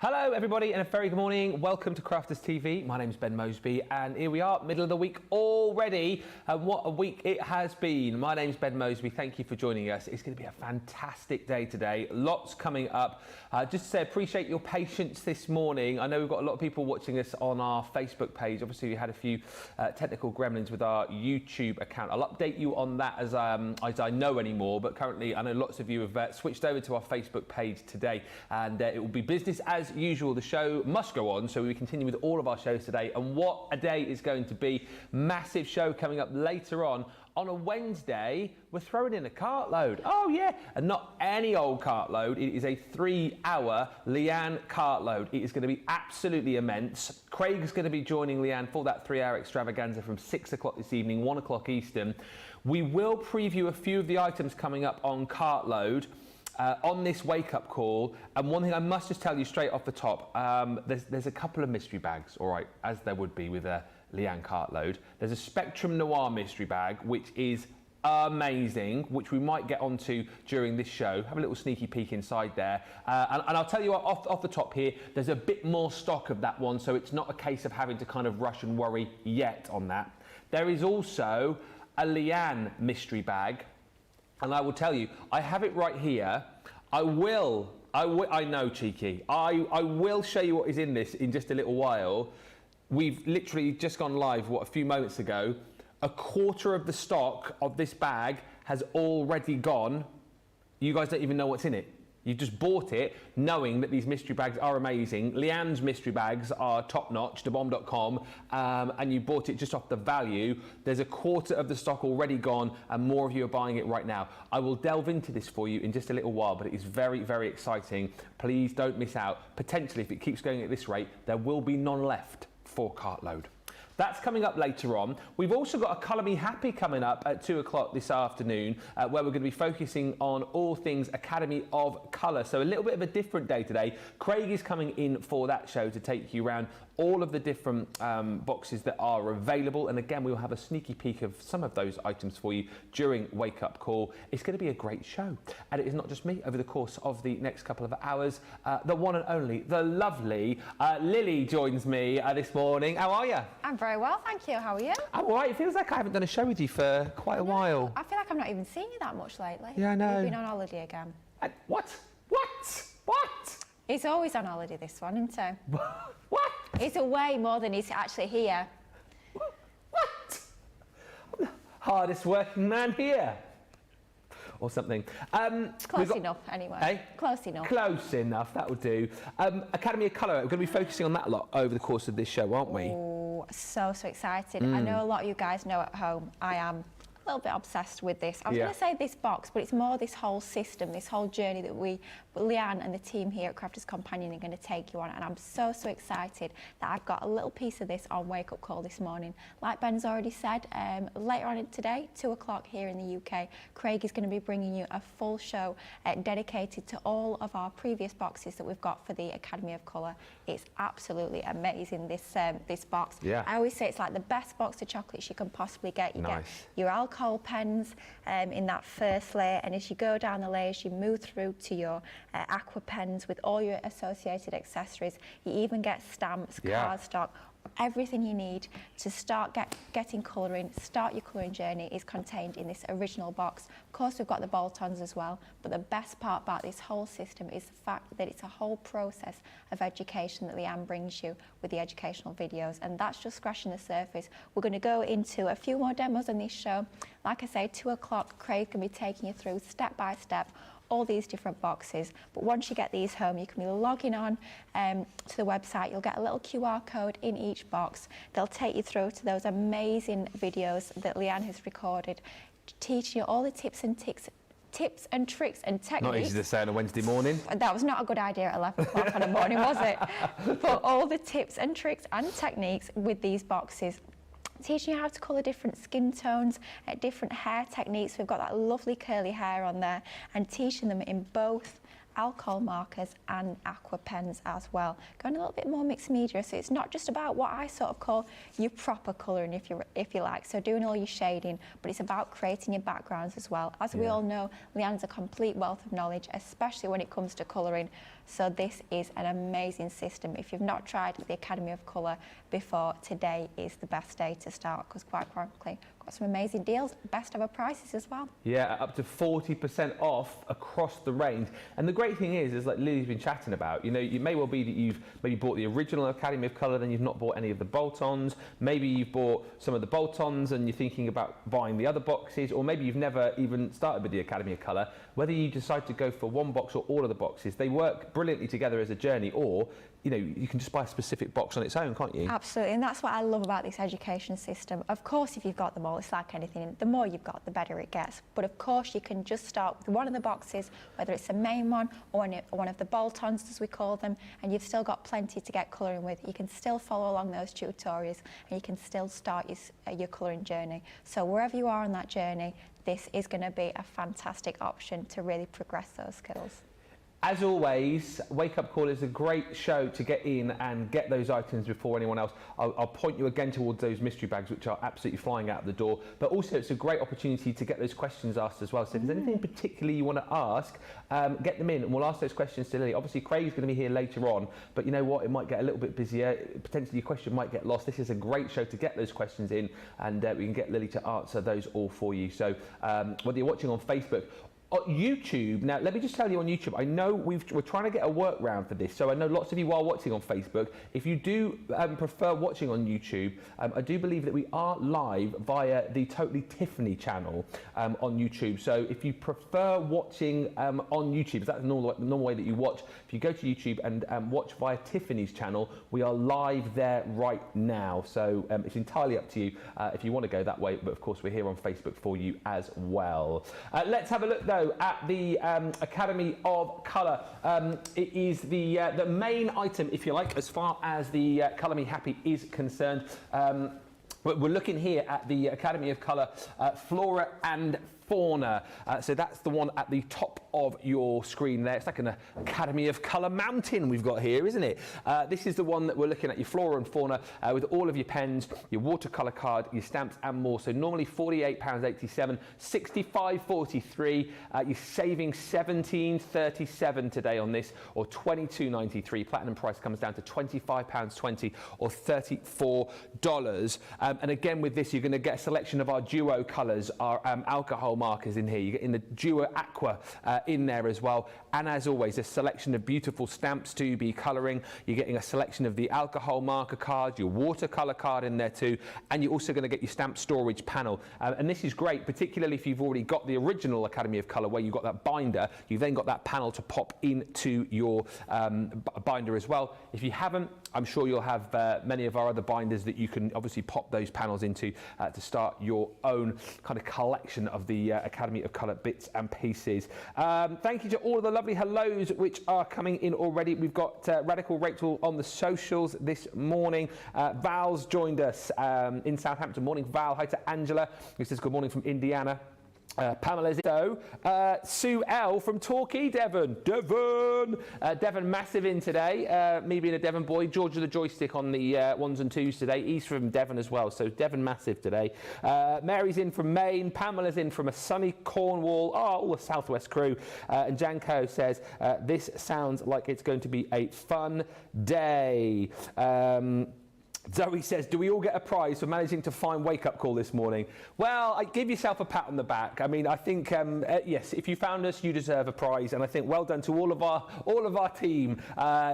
Hello everybody and a very good morning. Welcome to Crafters TV. My name's Ben Moseby and here we are, middle of the week already. And what a week it has been. My name's Ben Moseby. Thank you for joining us. It's going to be a fantastic day today. Lots coming up. Just to say, appreciate your patience this morning. I know we've got a lot of people watching us on our Facebook page. Obviously we had a few technical gremlins with our YouTube account. I'll update you on that as I know anymore, but currently I know lots of you have switched over to our Facebook page today, and it will be business as usual. The show must go on, so we continue with all of our shows today, and what a day is going to be. Massive show coming up later on a Wednesday. We're throwing in a cartload. Oh yeah, and not any old cartload. It is a 3-hour Leanne cartload. It is going to be absolutely immense. Craig's going to be joining Leanne for that 3-hour extravaganza from 6 o'clock this evening, 1 o'clock Eastern. We will preview a few of the items coming up on cartload on this wake-up call, and one thing I must just tell you straight off the top, there's a couple of mystery bags, all right, as there would be with a Leanne cartload. There's a Spectrum Noir mystery bag, which is amazing, which we might get onto during this show. Have a little sneaky peek inside there, and I'll tell you off the top here, there's a bit more stock of that one, so it's not a case of having to kind of rush and worry yet on that. There is also a Leanne mystery bag, and I will tell you, I have it right here. I know, cheeky. I will show you what is in this in just a little while. We've literally just gone live, a few moments ago. A quarter of the stock of this bag has already gone. You guys don't even know what's in it. You've just bought it knowing that these mystery bags are amazing. Leanne's mystery bags are top-notch, thebomb.com, and you bought it just off the value. There's a quarter of the stock already gone, and more of you are buying it right now. I will delve into this for you in just a little while, but it is very, very exciting. Please don't miss out. Potentially, if it keeps going at this rate, there will be none left for cartload. That's coming up later on. We've also got a Colour Me Happy coming up at 2 o'clock this afternoon, where we're going to be focusing on all things Academy of Colour. So a little bit of a different day today. Craig is coming in for that show to take you around all of the different boxes that are available. And again, we'll have a sneaky peek of some of those items for you during Wake Up Call. It's going to be a great show. And it is not just me. Over the course of the next couple of hours, the one and only, the lovely Lily joins me this morning. How are you? I'm very well, thank you. How are you? I'm all right. It feels like I haven't done a show with you for quite a while. I feel like I've not even seen you that much lately. Yeah, I know. You've been on holiday again. What? He's always on holiday, this one, isn't he? What? He's away more than he's actually here. What? I'm the hardest working man here. Or something. Close enough, anyway. Hey? Close enough. Close enough, that will do. Academy of Colour, we're going to be focusing on that a lot over the course of this show, aren't we? Oh, so excited. I know a lot of you guys know at home, I am a little bit obsessed with this. I was going to say this box, but it's more this whole system, this whole journey that Leanne and the team here at Crafters Companion are going to take you on, and I'm so excited that I've got a little piece of this on Wake Up Call this morning. Like Ben's already said, later on today, 2 o'clock here in the UK, Craig is going to be bringing you a full show dedicated to all of our previous boxes that we've got for the Academy of Colour. It's absolutely amazing, this box. Yeah. I always say it's like the best box of chocolates you can possibly get. You get your alcohol pens in that first layer, and as you go down the layers, you move through to your aqua pens with all your associated accessories. You even get stamps, cardstock, everything you need to start getting colouring, start your colouring journey is contained in this original box. Of course, we've got the bolt-ons as well, but the best part about this whole system is the fact that it's a whole process of education that Leanne brings you with the educational videos, and that's just scratching the surface. We're going to go into a few more demos on this show. Like I say, 2 o'clock, Craig can be taking you through step by step all these different boxes, but once you get these home, you can be logging on to the website. You'll get a little QR code in each box. They'll take you through to those amazing videos that Leanne has recorded, teaching you all the tips and tricks and techniques. Not easy to say on a Wednesday morning. That was not a good idea at 11 o'clock on a morning, was it? But all the tips and tricks and techniques with these boxes, teaching you how to colour different skin tones, different hair techniques. We've got that lovely curly hair on there, and teaching them in both alcohol markers and aqua pens as well. Going a little bit more mixed media, so it's not just about what I sort of call your proper colouring, if you like, so doing all your shading, but it's about creating your backgrounds as well. As we all know, Leanne's a complete wealth of knowledge, especially when it comes to colouring. So this is an amazing system. If you've not tried the Academy of Colour before, today is the best day to start, because quite frankly, got some amazing deals, best ever prices as well. Yeah, up to 40% off across the range. And the great thing is like Lily's been chatting about, you know, it may well be that you've maybe bought the original Academy of Colour, then you've not bought any of the bolt-ons. Maybe you've bought some of the bolt-ons and you're thinking about buying the other boxes, or maybe you've never even started with the Academy of Colour. Whether you decide to go for one box or all of the boxes, they work brilliantly together as a journey, or you know, you can just buy a specific box on its own, can't you? Absolutely, and that's what I love about this education system. Of course, if you've got them all, it's like anything, the more you've got, the better it gets. But of course, you can just start with one of the boxes, whether it's the main one or one of the bolt-ons, as we call them, and you've still got plenty to get colouring with. You can still follow along those tutorials, and you can still start your colouring journey. So wherever you are on that journey, this is going to be a fantastic option to really progress those skills. As always, Wake Up Call is a great show to get in and get those items before anyone else. I'll point you again towards those mystery bags, which are absolutely flying out of the door. But also, it's a great opportunity to get those questions asked as well. So if there's anything particularly you want to ask, get them in and we'll ask those questions to Lily. Obviously, Craig's going to be here later on, but you know what? It might get a little bit busier. Potentially, your question might get lost. This is a great show to get those questions in, and we can get Lily to answer those all for you. So whether you're watching on Facebook, on YouTube, now let me just tell you on YouTube, I know we're trying to get a workaround for this, so I know lots of you are watching on Facebook. If you do prefer watching on YouTube, I do believe that we are live via the Totally Tiffany channel on YouTube. So if you prefer watching on YouTube, that's the normal way that you watch. If you go to YouTube and watch via Tiffany's channel, we are live there right now. So it's entirely up to you if you want to go that way, but of course we're here on Facebook for you as well. Let's have a look though at the Academy of Colour. It is the main item, if you like, as far as the Colour Me Happy is concerned. We're looking here at the Academy of Colour Flora and Fauna. So that's the one at the top of your screen there. It's like an Academy of Colour mountain we've got here, isn't it? This is the one that we're looking at, your Flora and Fauna, with all of your pens, your watercolour card, your stamps and more. So normally £48.87, $65.43. You're saving $17.37 today on this, or $22.93. Platinum price comes down to £25.20 or $34. And again, with this, you're going to get a selection of our duo colours, our alcohol markers in here. You're getting the duo aqua in there as well, and as always a selection of beautiful stamps to be colouring. You're getting a selection of the alcohol marker card, your watercolour card in there too, and you're also going to get your stamp storage panel, and this is great, particularly if you've already got the original Academy of Colour where you've got that binder. You've then got that panel to pop into your binder as well. If you haven't, I'm sure you'll have many of our other binders that you can obviously pop those panels into to start your own kind of collection of the Academy of Colour bits and pieces. Thank you to all of the lovely hellos which are coming in already. We've got Radical Rachel on the socials this morning. Val's joined us in Southampton. Morning, Val. Hi to Angela, who says good morning from Indiana. Pamela Zito, Sue L from Torquay, Devon. Devon massive in today. Me being a Devon boy, George of the Joystick on the ones and twos today. He's from Devon as well, so Devon massive today. Mary's in from Maine. Pamela's in from a sunny Cornwall. Oh, all the Southwest crew. And Janko says, this sounds like it's going to be a fun day. Zoe says, do we all get a prize for managing to find Wake Up Call this morning? Well, I give yourself a pat on the back. I mean, I think, yes, if you found us, you deserve a prize. And I think well done to all of our team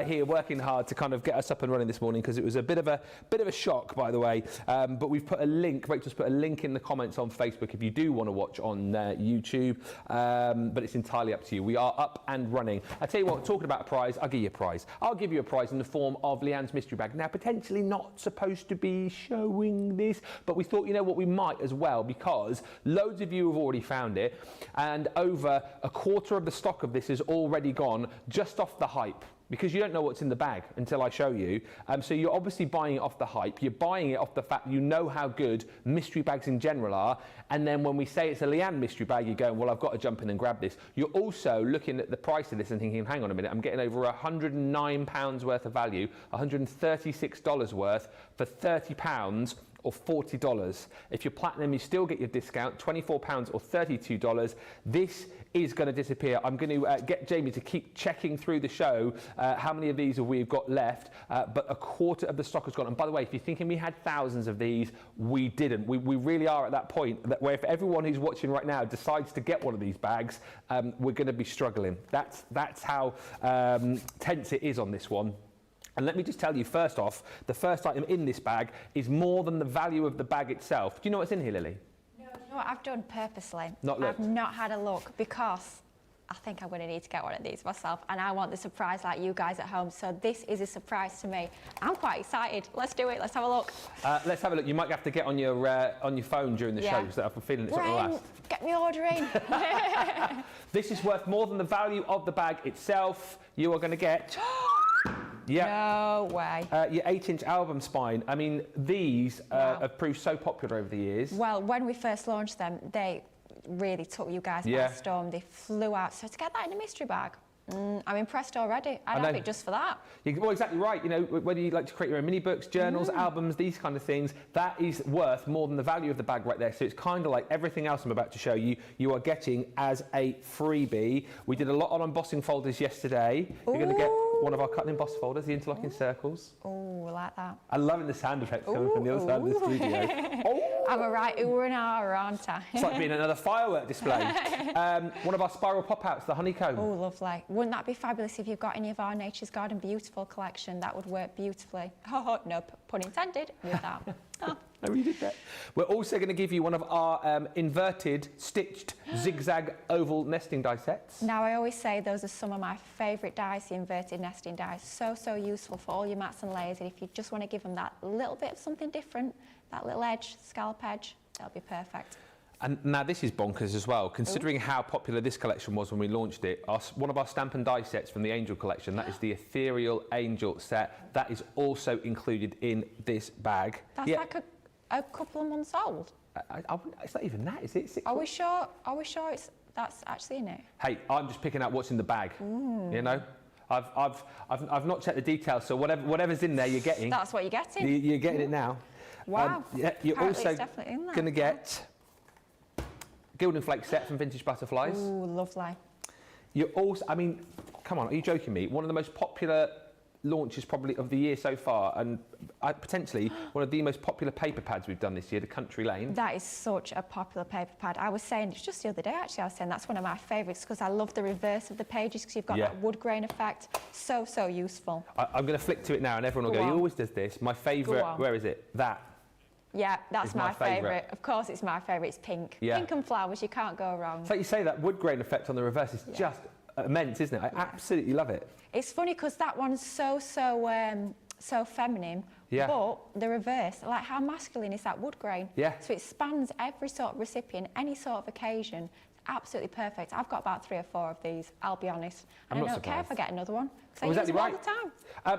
here working hard to kind of get us up and running this morning, because it was a bit of a shock, by the way. But we've put a link, Rachel's put a link in the comments on Facebook if you do want to watch on YouTube. But it's entirely up to you. We are up and running. I tell you what, talking about a prize, I'll give you a prize. I'll give you a prize in the form of Leanne's mystery bag. Now, potentially not supposed to be showing this, but we thought, you know what, we might as well, because loads of you have already found it, and over a quarter of the stock of this is already gone just off the hype. because you don't know what's in the bag until I show you. So you're obviously buying it off the hype. You're buying it off the fact you know how good mystery bags in general are. And then when we say it's a Leanne mystery bag, you're going, well, I've got to jump in and grab this. You're also looking at the price of this and thinking, hang on a minute, I'm getting over £109 worth of value, $136 worth for £30 or $40. If you're platinum, you still get your discount, £24 or $32. This is going to disappear. I'm going to get Jamie to keep checking through the show how many of these we've got left, but a quarter of the stock has gone. And by the way, if you're thinking we had thousands of these, we didn't. We really are at that point that where if everyone who's watching right now decides to get one of these bags, we're going to be struggling. That's how tense it is on this one. And let me just tell you, first off, the first item in this bag is more than the value of the bag itself. Do you know what's in here, Lily? No, you know what I've done purposely? Not looked? I've not had a look because I think I'm going to need to get one of these myself, and I want the surprise like you guys at home, so this is a surprise to me. I'm quite excited. Let's do it. Let's have a look. Let's have a look. You might have to get on your phone during the show, so I have a feeling it's not going to last. Get me ordering. This is worth more than the value of the bag itself. You are going to get... Yeah. No way. Your 8-inch album spine. I mean, these have proved so popular over the years. Well, when we first launched them, they really took you guys by storm. They flew out. So to get that in a mystery bag, I'm impressed already. I'd have it just for that. Well, exactly right. You know, whether you like to create your own mini books, journals, albums, these kind of things, that is worth more than the value of the bag right there. So it's kind of like everything else I'm about to show you, you are getting as a freebie. We did a lot on embossing folders yesterday. You're going to get one of our cut and emboss folders, the interlocking circles. Oh, I like that. I'm loving the sound effects coming from the other side of the studio. I'm a right ooh and ah, aren't I? It's like being another firework display. One of our spiral pop-outs, the honeycomb. Oh, lovely. Wouldn't that be fabulous if you've got any of our Nature's Garden Beautiful collection? That would work beautifully. Oh, no pun intended with that. Oh. I really did that. We're also going to give you one of our inverted, stitched, zigzag oval nesting die sets. Now, I always say those are some of my favourite dies, the inverted nesting dies. So useful for all your mats and layers. And if you just want to give them that little bit of something different, that little edge, scallop edge, that'll be perfect. And now this is bonkers as well, considering how popular this collection was when we launched it. One of our stamp and die sets from the Angel collection, that is the Ethereal Angel set. That is also included in this bag. That's like a couple of months old. It's not even that, is it? Are we sure that's actually in it? Hey, I'm just picking out what's in the bag. You know, I've not checked the details, so whatever's in there, you're getting. That's what you're getting. You're getting it now. Wow. Yeah, you're apparently also going to get Gilded Flake set from Vintage Butterflies. Ooh, lovely. You're also, I mean, come on, are you joking me? One of the most popular launches probably of the year so far, and potentially one of the most popular paper pads we've done this year, the Country Lane. That is such a popular paper pad. I was saying, it's just the other day actually, I was saying that's one of my favourites because I love the reverse of the pages because you've got that wood grain effect. So useful. I'm going to flick to it now and everyone will go, he always does this. My favourite, where is it? That. Yeah, that's my favourite. Of course it's my favourite, it's pink. Yeah. Pink and flowers, you can't go wrong. It's like you say, that wood grain effect on the reverse is just immense, isn't it? I absolutely love it. It's funny because that one's so feminine, but the reverse, like how masculine is that wood grain? Yeah. So it spans every sort of recipient, any sort of occasion. Absolutely perfect. I've got about 3 or 4 of these, I'll be honest. And I don't care if I get another one, because I use them all the time.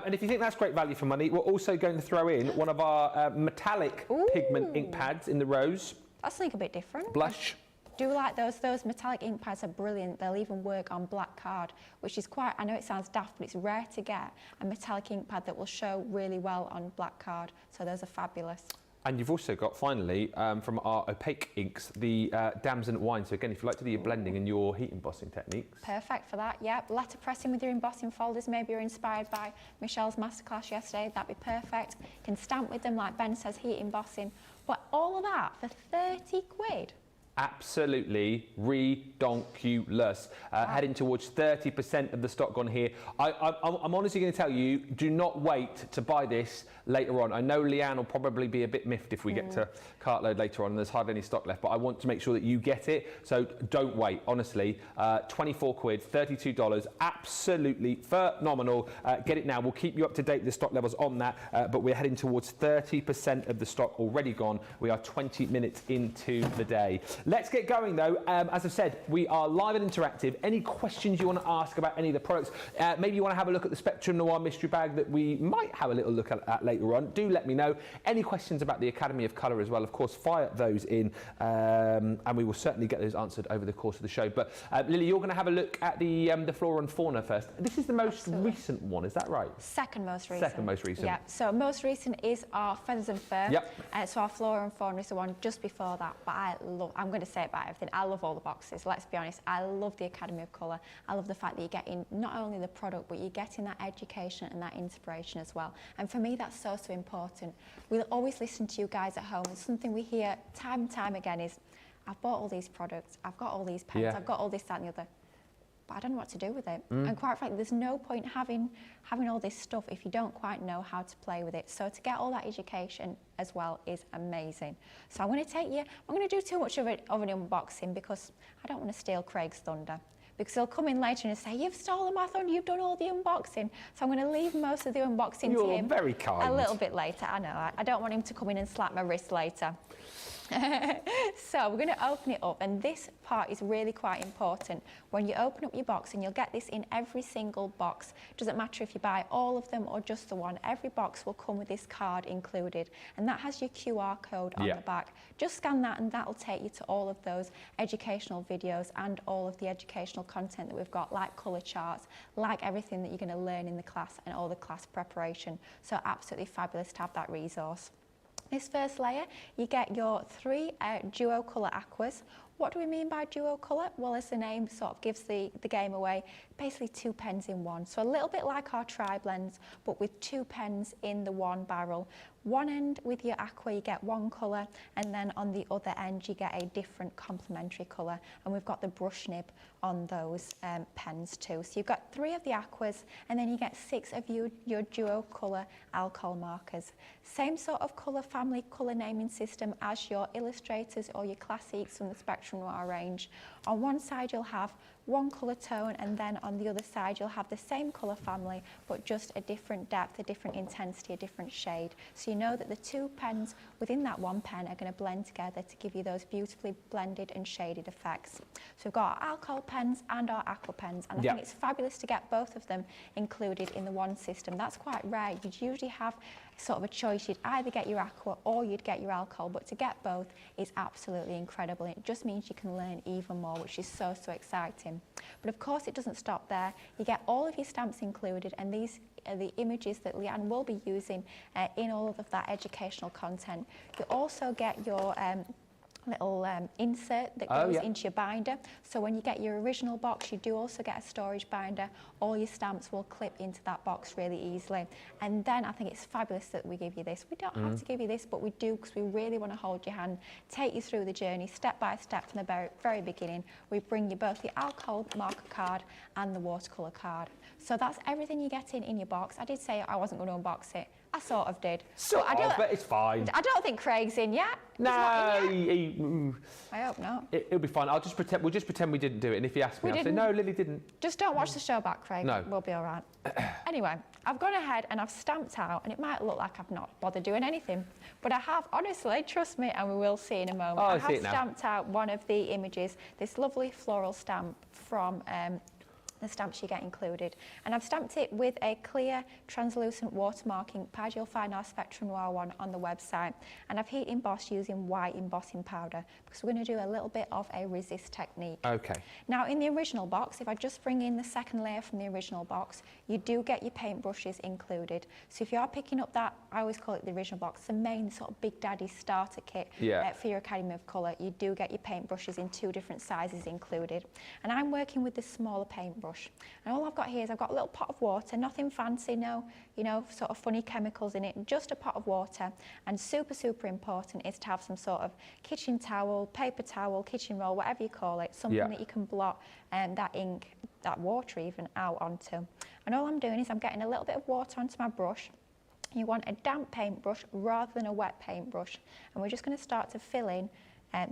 And if you think that's great value for money, we're also going to throw in one of our metallic pigment ink pads in the rose. That's something a bit different. Blush. Do like those metallic ink pads are brilliant. They'll even work on black card, which is quite, I know it sounds daft, but it's rare to get a metallic ink pad that will show really well on black card. So those are fabulous. And you've also got, finally, from our opaque inks, the Damson wine. So again, if you like to do your blending and your heat embossing techniques. Perfect for that, yep. Letterpressing with your embossing folders. Maybe you're inspired by Michelle's masterclass yesterday. That'd be perfect. You can stamp with them, like Ben says, heat embossing. But all of that for 30 quid. Absolutely redonkulous. Heading towards 30% of the stock gone here. I'm honestly going to tell you, do not wait to buy this later on. I know Leanne will probably be a bit miffed if we get to cartload later on and there's hardly any stock left, but I want to make sure that you get it. So don't wait, honestly. 24 quid, $32, absolutely phenomenal. Get it now. We'll keep you up to date with the stock levels on that, but we're heading towards 30% of the stock already gone. We are 20 minutes into the day. Let's get going though. As I've said, we are live and interactive. Any questions you want to ask about any of the products, maybe you want to have a look at the Spectrum Noir mystery bag that we might have a little look at later on, do let me know. Any questions about the Academy of Colour as well, of course, fire those in, and we will certainly get those answered over the course of the show. But Lily, you're going to have a look at the flora and fauna first. This is the most recent one, is that right? Second most recent. Second most recent. Yeah, so most recent is our Feathers and Fur. Yep. So our flora and fauna is the one just before that, but I'm going to say it about everything. I love all the boxes, let's be honest. I love the Academy of Colour. I love the fact that you're getting not only the product, but you're getting that education and that inspiration as well. And for me, that's so important. We'll always listen to you guys at home, and something we hear time and time again is, I've bought all these products, I've got all these pens, I've got all this, that and the other, but I don't know what to do with it. And quite frankly, there's no point having all this stuff if you don't quite know how to play with it. So to get all that education as well is amazing. So I'm going to do too much of an unboxing because I don't want to steal Craig's thunder. Because he'll come in later and say, you've stolen my thunder, you've done all the unboxing. So I'm going to leave most of the unboxing to him. You're very kind. A little bit later, I know. I don't want him to come in and slap my wrist later. So we're going to open it up, and this part is really quite important. When you open up your box, and you'll get this in every single box, doesn't matter if you buy all of them or just the one, every box will come with this card included, and that has your QR code on the back. Just scan that and that'll take you to all of those educational videos and all of the educational content that we've got, like colour charts, like everything that you're going to learn in the class and all the class preparation. So absolutely fabulous to have that resource. This first layer, you get your 3 duo colour aquas. What do we mean by duo colour? Well, as the name sort of gives the game away, basically 2 pens in one. So a little bit like our tri-blends, but with 2 pens in the one barrel. One end with your aqua, you get one colour, and then on the other end, you get a different complementary colour. And we've got the brush nib on those pens too. So you've got 3 of the aquas, and then you get 6 of your duo colour alcohol markers. Same sort of colour family, colour naming system as your illustrators or your classics from the Spectrum Noir range. On one side, you'll have one colour tone, and then on the other side you'll have the same colour family but just a different depth, a different intensity, a different shade. So you know that the 2 pens within that one pen are going to blend together to give you those beautifully blended and shaded effects. So we've got our alcohol pens and our aqua pens, and I think it's fabulous to get both of them included in the one system. That's quite rare. You'd usually have sort of a choice. You'd either get your aqua or you'd get your alcohol, but to get both is absolutely incredible. It just means you can learn even more, which is so exciting. But of course it doesn't stop there. You get all of your stamps included, and these are the images that Leanne will be using in all of that educational content. You also get your little insert that goes into your binder. So when you get your original box, you do also get a storage binder. All your stamps will clip into that box really easily. And then I think it's fabulous that we give you this. We don't have to give you this, but we do, because we really want to hold your hand, take you through the journey step by step from the very beginning. We bring you both the alcohol marker card and the watercolour card. So that's everything you're getting in your box. I did say I wasn't going to unbox it. I sort of did. But it's fine. I don't think Craig's in yet. No, I hope not. It'll be fine. We'll just pretend we didn't do it. And if he asks me, I'll say, no, Lily didn't. Just don't watch the show back, Craig. No. We'll be all right. Anyway, I've gone ahead and I've stamped out, and it might look like I've not bothered doing anything, but I have, honestly, trust me, and we will see in a moment. I have stamped out one of the images, this lovely floral stamp from the stamps you get included. And I've stamped it with a clear translucent watermarking pad. You'll find our Spectrum Noir one on the website. And I've heat embossed using white embossing powder because we're going to do a little bit of a resist technique. Okay. Now in the original box, if I just bring in the second layer from the original box, you do get your paintbrushes included. So if you are picking up that, I always call it the original box, the main sort of Big Daddy starter kit for your Academy of Colour, you do get your paintbrushes in 2 different sizes included. And I'm working with the smaller paintbrush. And all I've got here is I've got a little pot of water, nothing fancy, no, sort of funny chemicals in it, just a pot of water. And super important is to have some sort of kitchen towel, paper towel, kitchen roll, whatever you call it, something that you can blot that ink, that water even, out onto. And all I'm doing is I'm getting a little bit of water onto my brush. You want a damp paintbrush rather than a wet paintbrush. And we're just going to start to fill in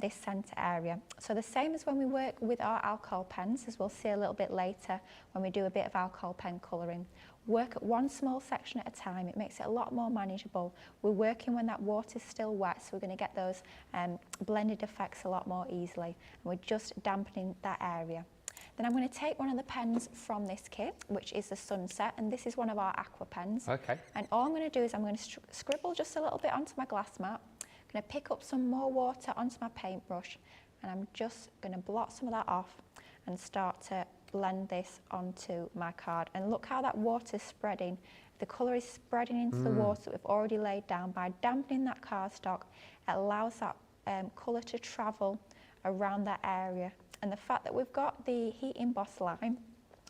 this centre area. So the same as when we work with our alcohol pens, as we'll see a little bit later when we do a bit of alcohol pen colouring. Work at one small section at a time. It makes it a lot more manageable. We're working when that water's still wet, so we're going to get those blended effects a lot more easily. And we're just dampening that area. Then I'm going to take one of the pens from this kit, which is the Sunset, and this is one of our aqua pens. Okay. And all I'm going to do is I'm going to scribble just a little bit onto my glass mat. I'm going to pick up some more water onto my paintbrush, and I'm just going to blot some of that off and start to blend this onto my card. And look how that water's spreading. The colour is spreading into the water that we've already laid down. By dampening that cardstock, it allows that colour to travel around that area. And the fact that we've got the heat embossed line,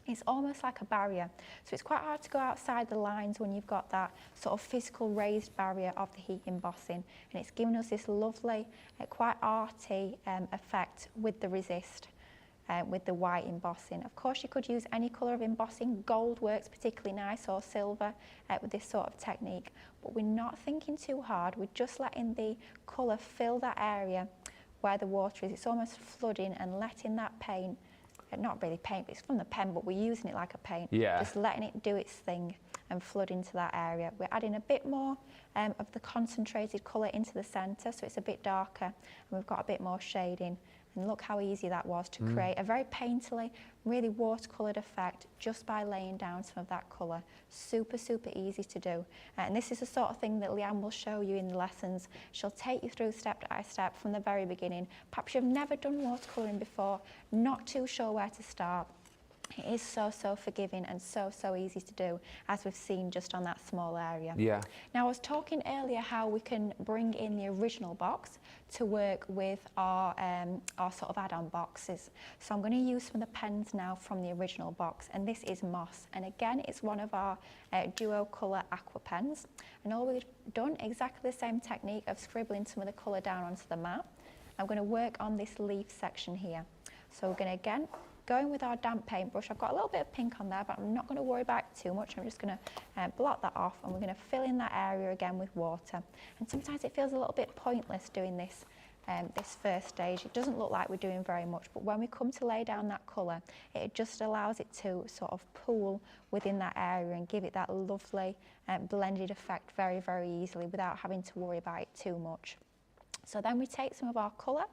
it's almost like a barrier. So it's quite hard to go outside the lines when you've got that sort of physical raised barrier of the heat embossing. And it's given us this lovely, quite arty effect with the resist. With the white embossing. Of course, you could use any colour of embossing. Gold works particularly nice, or silver with this sort of technique. But we're not thinking too hard. We're just letting the colour fill that area where the water is. It's almost flooding and letting that paint, not really paint, but it's from the pen, but we're using it like a paint. Yeah. Just letting it do its thing and flood into that area. We're adding a bit more of the concentrated colour into the centre, so it's a bit darker, and we've got a bit more shading. And look how easy that was to create a very painterly, really watercoloured effect just by laying down some of that colour. Super, super easy to do. And this is the sort of thing that Leanne will show you in the lessons. She'll take you through step by step from the very beginning. Perhaps you've never done watercolouring before, not too sure where to start. It is so, so forgiving and so, so easy to do, as we've seen just on that small area. Yeah. Now, I was talking earlier how we can bring in the original box to work with our sort of add-on boxes. So I'm going to use some of the pens now from the original box, and this is Moss. And again, it's one of our duo colour aqua pens. And all we've done, exactly the same technique of scribbling some of the colour down onto the mat. I'm going to work on this leaf section here. So we're going to, again, going with our damp paintbrush. I've got a little bit of pink on there, but I'm not going to worry about it too much. I'm just going to blot that off, and we're going to fill in that area again with water. And sometimes it feels a little bit pointless doing this this first stage. It doesn't look like we're doing very much, but when we come to lay down that colour, it just allows it to sort of pool within that area and give it that lovely blended effect very, very easily without having to worry about it too much. So then we take some of our colour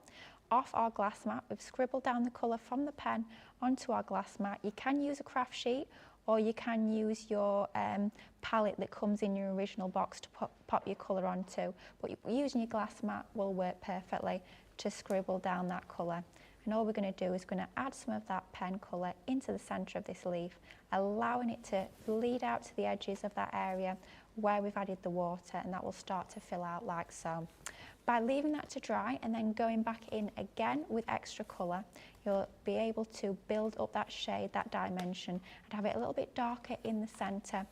off our glass mat. We've scribbled down the colour from the pen onto our glass mat. You can use a craft sheet, or you can use your palette that comes in your original box to pop your colour onto. But using your glass mat will work perfectly to scribble down that colour. And all we're going to do is going to add some of that pen colour into the centre of this leaf, allowing it to bleed out to the edges of that area where we've added the water, and that will start to fill out like so. By leaving that to dry and then going back in again with extra colour, you'll be able to build up that shade, that dimension, and have it a little bit darker in the centre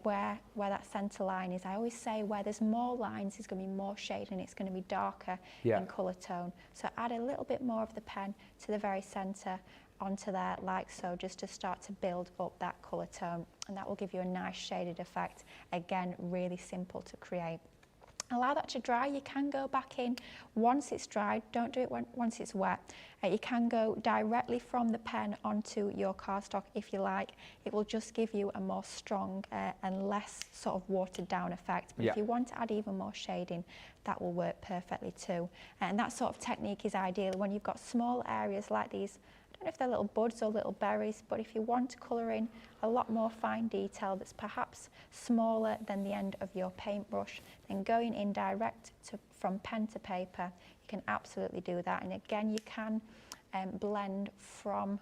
where that centre line is. I always say where there's more lines, there's going to be more shade, and it's going to be darker in colour tone. So add a little bit more of the pen to the very centre onto there like so, just to start to build up that colour tone, and that will give you a nice shaded effect. Again, really simple to create. Allow that to dry. You can go back in once it's dried. Don't do it once it's wet. You can go directly from the pen onto your cardstock if you like. It will just give you a more strong and less sort of watered down effect. But if you want to add even more shading, that will work perfectly too. And that sort of technique is ideal when you've got small areas like these. I don't know if they're little buds or little berries, but if you want to colour in a lot more fine detail that's perhaps smaller than the end of your paintbrush, then going in direct from pen to paper, you can absolutely do that. And again, you can blend from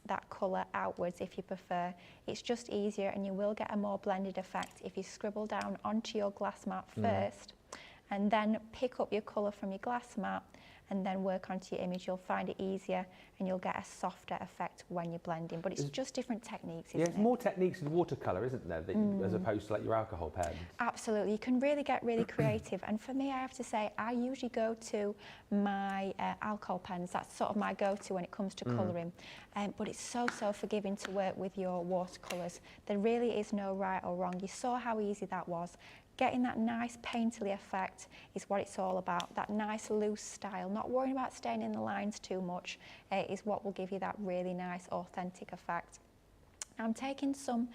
that colour outwards if you prefer. It's just easier, and you will get a more blended effect if you scribble down onto your glass mat first and then pick up your colour from your glass mat and then work onto your image. You'll find it easier, and you'll get a softer effect when you're blending. But it's just different techniques, isn't it? It's more techniques with watercolour, isn't there, as opposed to like your alcohol pens? Absolutely. You can really get really creative. And for me, I have to say, I usually go to my alcohol pens. That's sort of my go-to when it comes to colouring. but it's so forgiving to work with your watercolours. There really is no right or wrong. You saw how easy that was. Getting that nice painterly effect is what it's all about. That nice loose style, not worrying about staying in the lines too much, is what will give you that really nice authentic effect. Now I'm taking some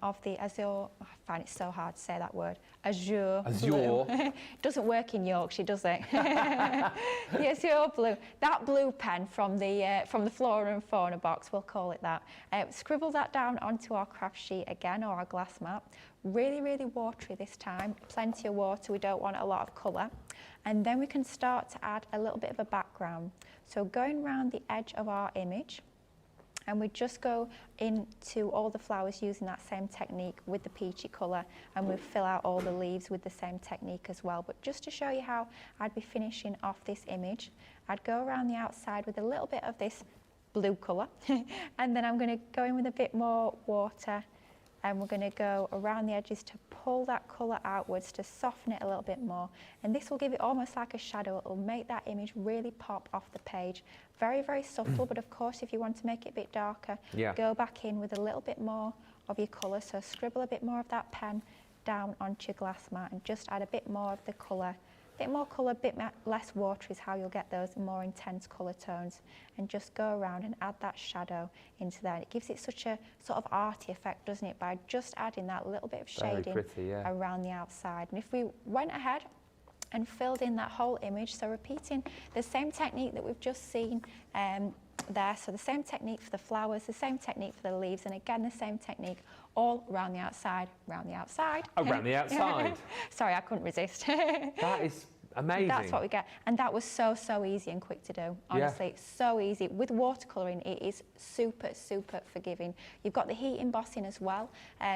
of the azure, I find it so hard to say that word, azure blue. Doesn't work in Yorkshire, does it? The azure blue. That blue pen from the Flora and Fauna box, we'll call it that. Scribble that down onto our craft sheet again, or our glass mat. Really, really watery this time. Plenty of water, we don't want a lot of colour. And then we can start to add a little bit of a background. So going around the edge of our image, and we just go into all the flowers using that same technique with the peachy colour, and we fill out all the leaves with the same technique as well. But just to show you how I'd be finishing off this image, I'd go around the outside with a little bit of this blue colour and then I'm going to go in with a bit more water, and we're going to go around the edges to pull that colour outwards to soften it a little bit more, and this will give it almost like a shadow. It will make that image really pop off the page. Very, very subtle, but of course if you want to make it a bit darker, go back in with a little bit more of your colour. So scribble a bit more of that pen down onto your glass mat and just add a bit more of the colour. A bit more colour, a bit less water is how you'll get those more intense colour tones, and just go around and add that shadow into there. It gives it such a sort of arty effect, doesn't it, by just adding that little bit of shading around the outside. And if we went ahead and filled in that whole image, so repeating the same technique that we've just seen there, so the same technique for the flowers, the same technique for the leaves, and again the same technique all around the outside, around the outside. Around the outside. Sorry, I couldn't resist. That is amazing. That's what we get. And that was so easy and quick to do. Honestly, so easy. With watercolouring, it is super forgiving. You've got the heat embossing as well,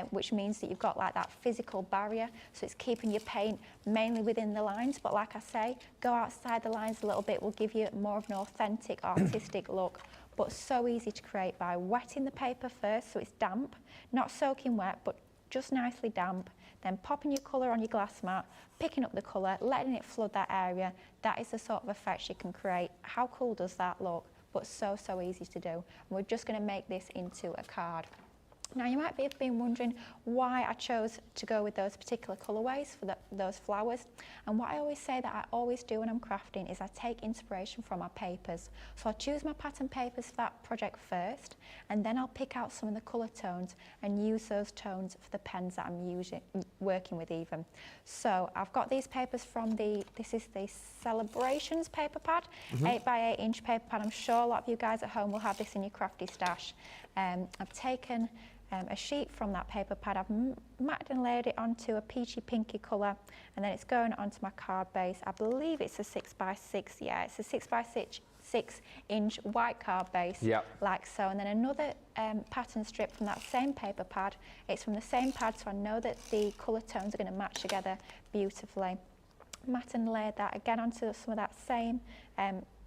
which means that you've got like that physical barrier. So it's keeping your paint mainly within the lines. But like I say, go outside the lines a little bit will give you more of an authentic, artistic look. But so easy to create by wetting the paper first so it's damp, not soaking wet, but just nicely damp, then popping your colour on your glass mat, picking up the colour, letting it flood that area. That is the sort of effect you can create. How cool does that look? But so easy to do. And we're just going to make this into a card. Now you might have been wondering why I chose to go with those particular colourways for those flowers, and what I always say that I always do when I'm crafting is I take inspiration from my papers. So I'll choose my pattern papers for that project first, and then I'll pick out some of the colour tones and use those tones for the pens that I'm working with even. So I've got these papers from this is the Celebrations paper pad, 8x8 inch paper pad. I'm sure a lot of you guys at home will have this in your crafty stash. I've taken a sheet from that paper pad, I've matted and layered it onto a peachy pinky colour, and then it's going onto my card base. I believe it's a 6x6, yeah, it's a 6x6 inch white card base, like so. And then another pattern strip from that same paper pad. It's from the same pad, so I know that the colour tones are going to match together beautifully. Matte and layered that again onto some of that same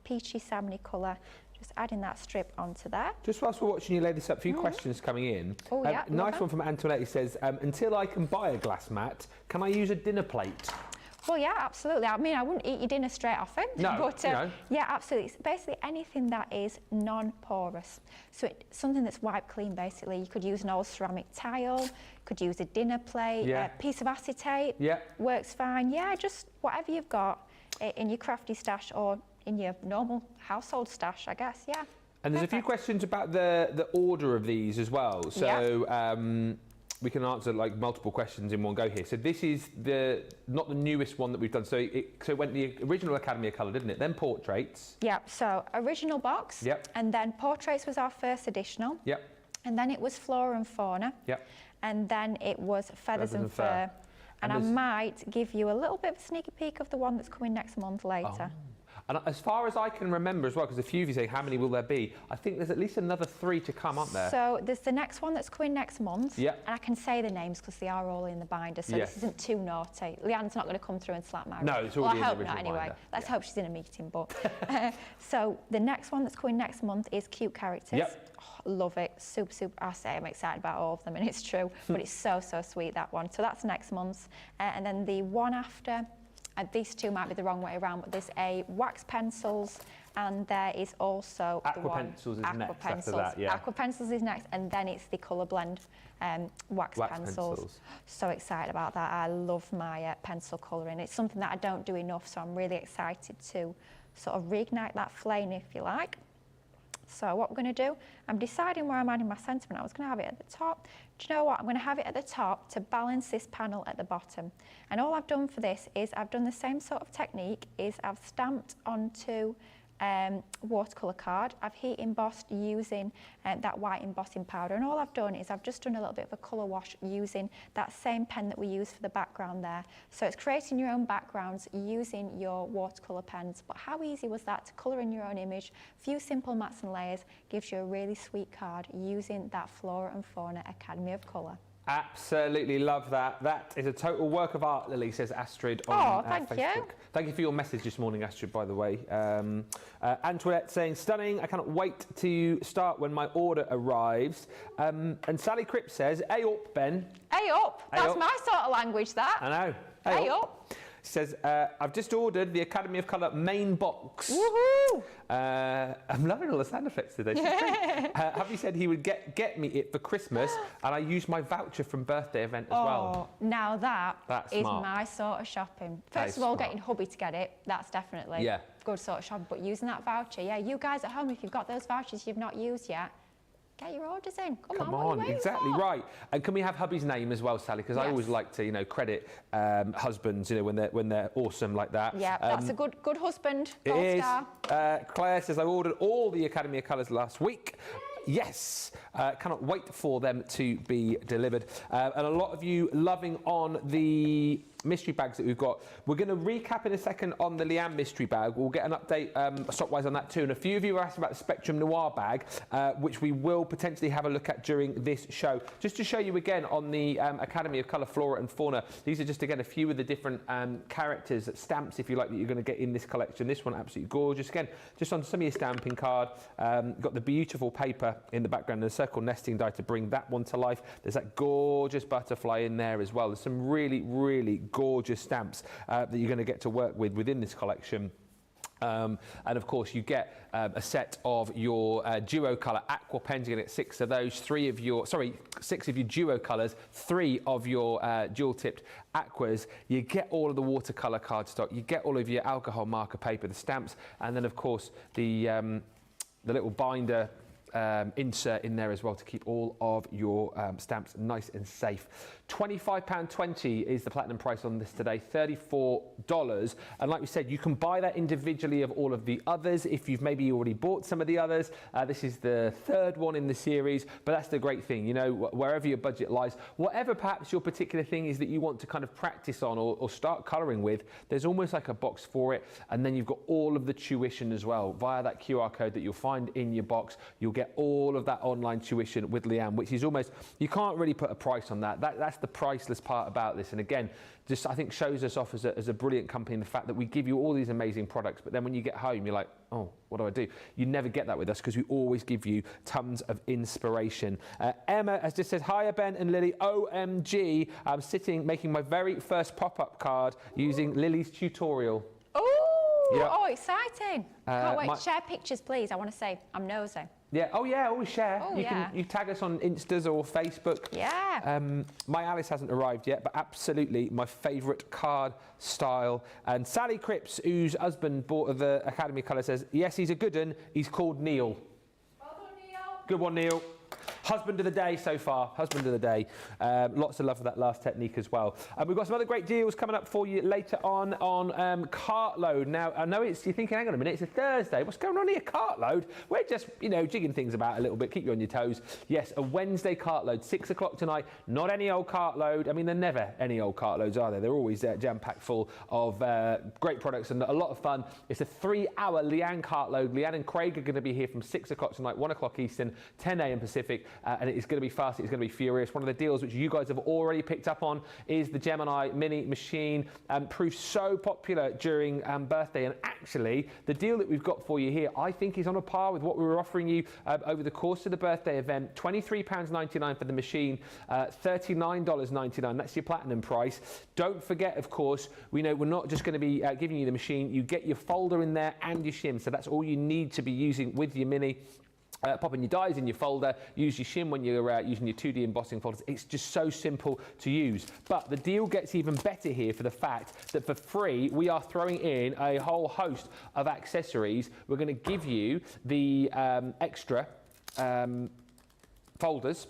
peachy salmony colour. Just adding that strip onto there. Just whilst we're watching you lay this up, a few questions coming in. Nice one from Antoinette. He says, until I can buy a glass mat, can I use a dinner plate? Well, yeah, absolutely. I mean, I wouldn't eat your dinner straight off it. No, but, yeah, absolutely. It's basically anything that is non-porous. So something that's wiped clean, basically. You could use an old ceramic tile, could use a dinner plate, a piece of acetate, works fine. Yeah, just whatever you've got in your crafty stash or in your normal household stash, I guess, yeah. And there's a few questions about the order of these as well. So we can answer like multiple questions in one go here. So this is not the newest one that we've done. So it went the original Academy of Colour, didn't it? Then Portraits. Yep, so original box. Yep. And then Portraits was our first additional. Yep. And then it was Flora and Fauna. Yep. And then it was Feathers and Fur. And I might give you a little bit of a sneaky peek of the one that's coming next month later. And as far as I can remember as well, because a few of you say, how many will there be? I think there's at least another 3 to come, aren't there? So there's the next one that's coming next month. And I can say the names because they are all in the binder, so this isn't too naughty. Leanne's not going to come through and slap my wrist. No, it's already in the original binder. I hope not, anyway. Let's hope she's in a meeting, but... so the next one that's coming next month is Cute Characters. Oh, love it. Super. I say I'm excited about all of them, and it's true. But it's so sweet, that one. So that's next month. And then the one after... these two might be the wrong way around, but there's a wax pencils, and there is also Aqua pencils is next after that, yeah. Aqua pencils is next, and then it's the colour blend wax pencils. So excited about that. I love my pencil colouring. It's something that I don't do enough, so I'm really excited to sort of reignite that flame, if you like. So what we're going to do, I'm deciding where I'm adding my sentiment. I was going to have it at the top. Do you know what? I'm going to have it at the top to balance this panel at the bottom. And all I've done for this is I've done the same sort of technique, is I've stamped onto watercolour card. I've heat embossed using that white embossing powder, and all I've done is I've just done a little bit of a colour wash using that same pen that we use for the background there. So it's creating your own backgrounds using your watercolour pens. But how easy was that to colour in your own image? Few simple mats and layers gives you a really sweet card using that Flora and Fauna Academy of Colour. Absolutely love that. That is a total work of art, Lily, says Astrid on thank Facebook. you. Thank you for your message this morning, Astrid, by the way. Antoinette saying, stunning. I cannot wait to start when my order arrives. And Sally Cripps says, "Hey up, Ben." Hey up. That's my sort of language, that. I know. Hey up. Says, I've just ordered the Academy of Colour main box. Woohoo! I'm loving all the sound effects today. Hubby said he would get me it for Christmas, and I used my voucher from birthday event as well. Now that's smart. my sort of shopping. First of all, getting hubby to get it, that's definitely good sort of shopping. But using that voucher, you guys at home, if you've got those vouchers you've not used yet, get your orders in. Come on, exactly right. And can we have hubby's name as well, Sally? Because I always like to, credit husbands, when they're awesome like that. Yeah, that's a good husband. It Gold is. Star. Claire says, I ordered all the Academy of Colours last week. Yes, cannot wait for them to be delivered. And a lot of you loving on the mystery bags that we've got. We're going to recap in a second on the Leanne mystery bag. We'll get an update stock-wise on that too. And a few of you are asking about the Spectrum Noir bag, which we will potentially have a look at during this show. Just to show you again on the Academy of Colour Flora and Fauna, these are just again a few of the different characters, stamps if you like, that you're going to get in this collection. This one absolutely gorgeous. Again, just on some of your stamping card, got the beautiful paper in the background and the circle nesting die to bring that one to life. There's that gorgeous butterfly in there as well. There's some really, really gorgeous stamps that you're going to get to work with within this collection. And of course you get a set of your duo colour aqua pens. You're going to get 6 of those, 6 of your duo colours, 3 of your dual tipped aquas. You get all of the watercolour cardstock, you get all of your alcohol marker paper, the stamps, and then of course the little binder insert in there as well to keep all of your stamps nice and safe. £25.20 is the platinum price on this today, $34. And like we said, you can buy that individually of all of the others if you've maybe already bought some of the others. This is the 3rd one in the series, but that's the great thing, wherever your budget lies, whatever perhaps your particular thing is that you want to kind of practice on or start colouring with, there's almost like a box for it. And then you've got all of the tuition as well via that QR code that you'll find in your box. You'll get all of that online tuition with Leanne, which is almost, you can't really put a price on that. That's the priceless part about this. And again, just I think shows us off as a brilliant company in the fact that we give you all these amazing products, but then when you get home, you're like, oh, what do I do? You never get that with us because we always give you tons of inspiration. Emma has just said, hiya Ben and Lily, OMG, I'm making my very first pop-up card using Lily's tutorial. Oh, exciting. Can't wait. Share pictures, please. I want to say I'm nosy. Yeah, always share. You tag us on Instas or Facebook. Yeah. My Alice hasn't arrived yet, but absolutely my favourite card style. And Sally Cripps, whose husband bought the Academy Colour, says, yes, he's a good one. He's called Neil. Well done, Neil. Good one, Neil. Husband of the day so far, husband of the day. Lots of love for that last technique as well. We've got some other great deals coming up for you later on Cartload. Now, I know you're thinking, hang on a minute, it's a Thursday. What's going on here, Cartload? We're just, jigging things about a little bit, keep you on your toes. Yes, a Wednesday Cartload, 6 o'clock tonight. Not any old Cartload. I mean, they're never any old Cartloads, are they? They're always jam-packed full of great products and a lot of fun. It's a 3-hour Leanne Cartload. Leanne and Craig are going to be here from 6 o'clock tonight, 1 o'clock Eastern, 10 a.m. Pacific. and it is going to be fast, it's going to be furious. One of the deals which you guys have already picked up on is the Gemini mini machine. Proved so popular during birthday, and actually the deal that we've got for you here I think is on a par with what we were offering you over the course of the birthday event. £23.99 for the machine, $39.99, that's your platinum price. Don't forget, of course, we know we're not just going to be giving you the machine, you get your folder in there and your shim, so that's all you need to be using with your mini. Popping your dies in your folder, use your shim when you're using your 2D embossing folders. It's just so simple to use. But the deal gets even better here for the fact that for free, we are throwing in a whole host of accessories. We're going to give you the extra folders.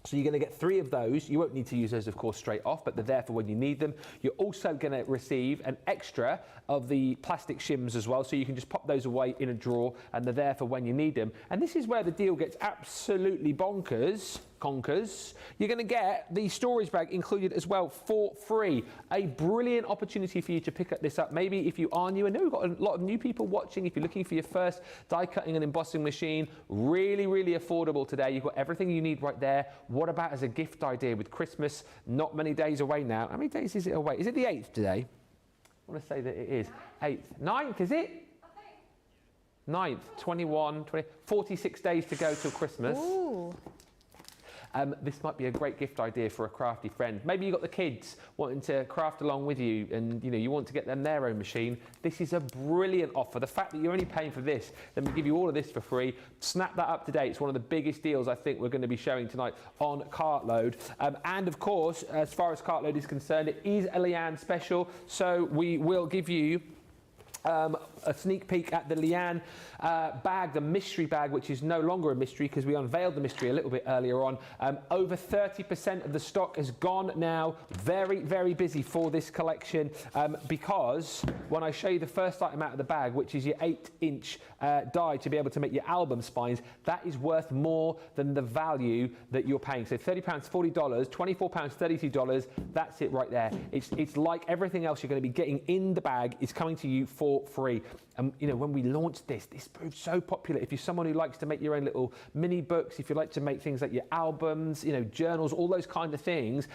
So you're going to get 3 of those. You won't need to use those, of course, straight off, but they're there for when you need them. You're also going to receive an extra of the plastic shims as well, so you can just pop those away in a drawer, and they're there for when you need them. And this is where the deal gets absolutely bonkers. You're going to get the storage bag included as well for free. A brilliant opportunity for you to pick this up. Maybe if you are new, I know we've got a lot of new people watching. If you're looking for your first die cutting and embossing machine, really, really affordable today. You've got everything you need right there. What about as a gift idea with Christmas not many days away now? How many days is it away? Is it the 8th today? I want to say that it is 8th. 9th, is it? 9th, 21, 20, 46 days to go till Christmas. Ooh. This might be a great gift idea for a crafty friend. Maybe you've got the kids wanting to craft along with you, and you want to get them their own machine. This is a brilliant offer. The fact that you're only paying for this, then we give you all of this for free. Snap that up today. It's one of the biggest deals I think we're going to be showing tonight on Cartload. And of course, as far as Cartload is concerned, it is a Leanne special, so we will give you a sneak peek at the Leanne bag, the mystery bag, which is no longer a mystery because we unveiled the mystery a little bit earlier on. Over 30% of the stock has gone now. Very, very busy for this collection because when I show you the first item out of the bag, which is your 8-inch die to be able to make your album spines, that is worth more than the value that you're paying. So £30, $40, £24, $32, that's it right there. It's like everything else you're going to be getting in the bag is coming to you for free. And when we launched this proved so popular. If you're someone who likes to make your own little mini books, if you like to make things like your albums, journals, all those kind of things,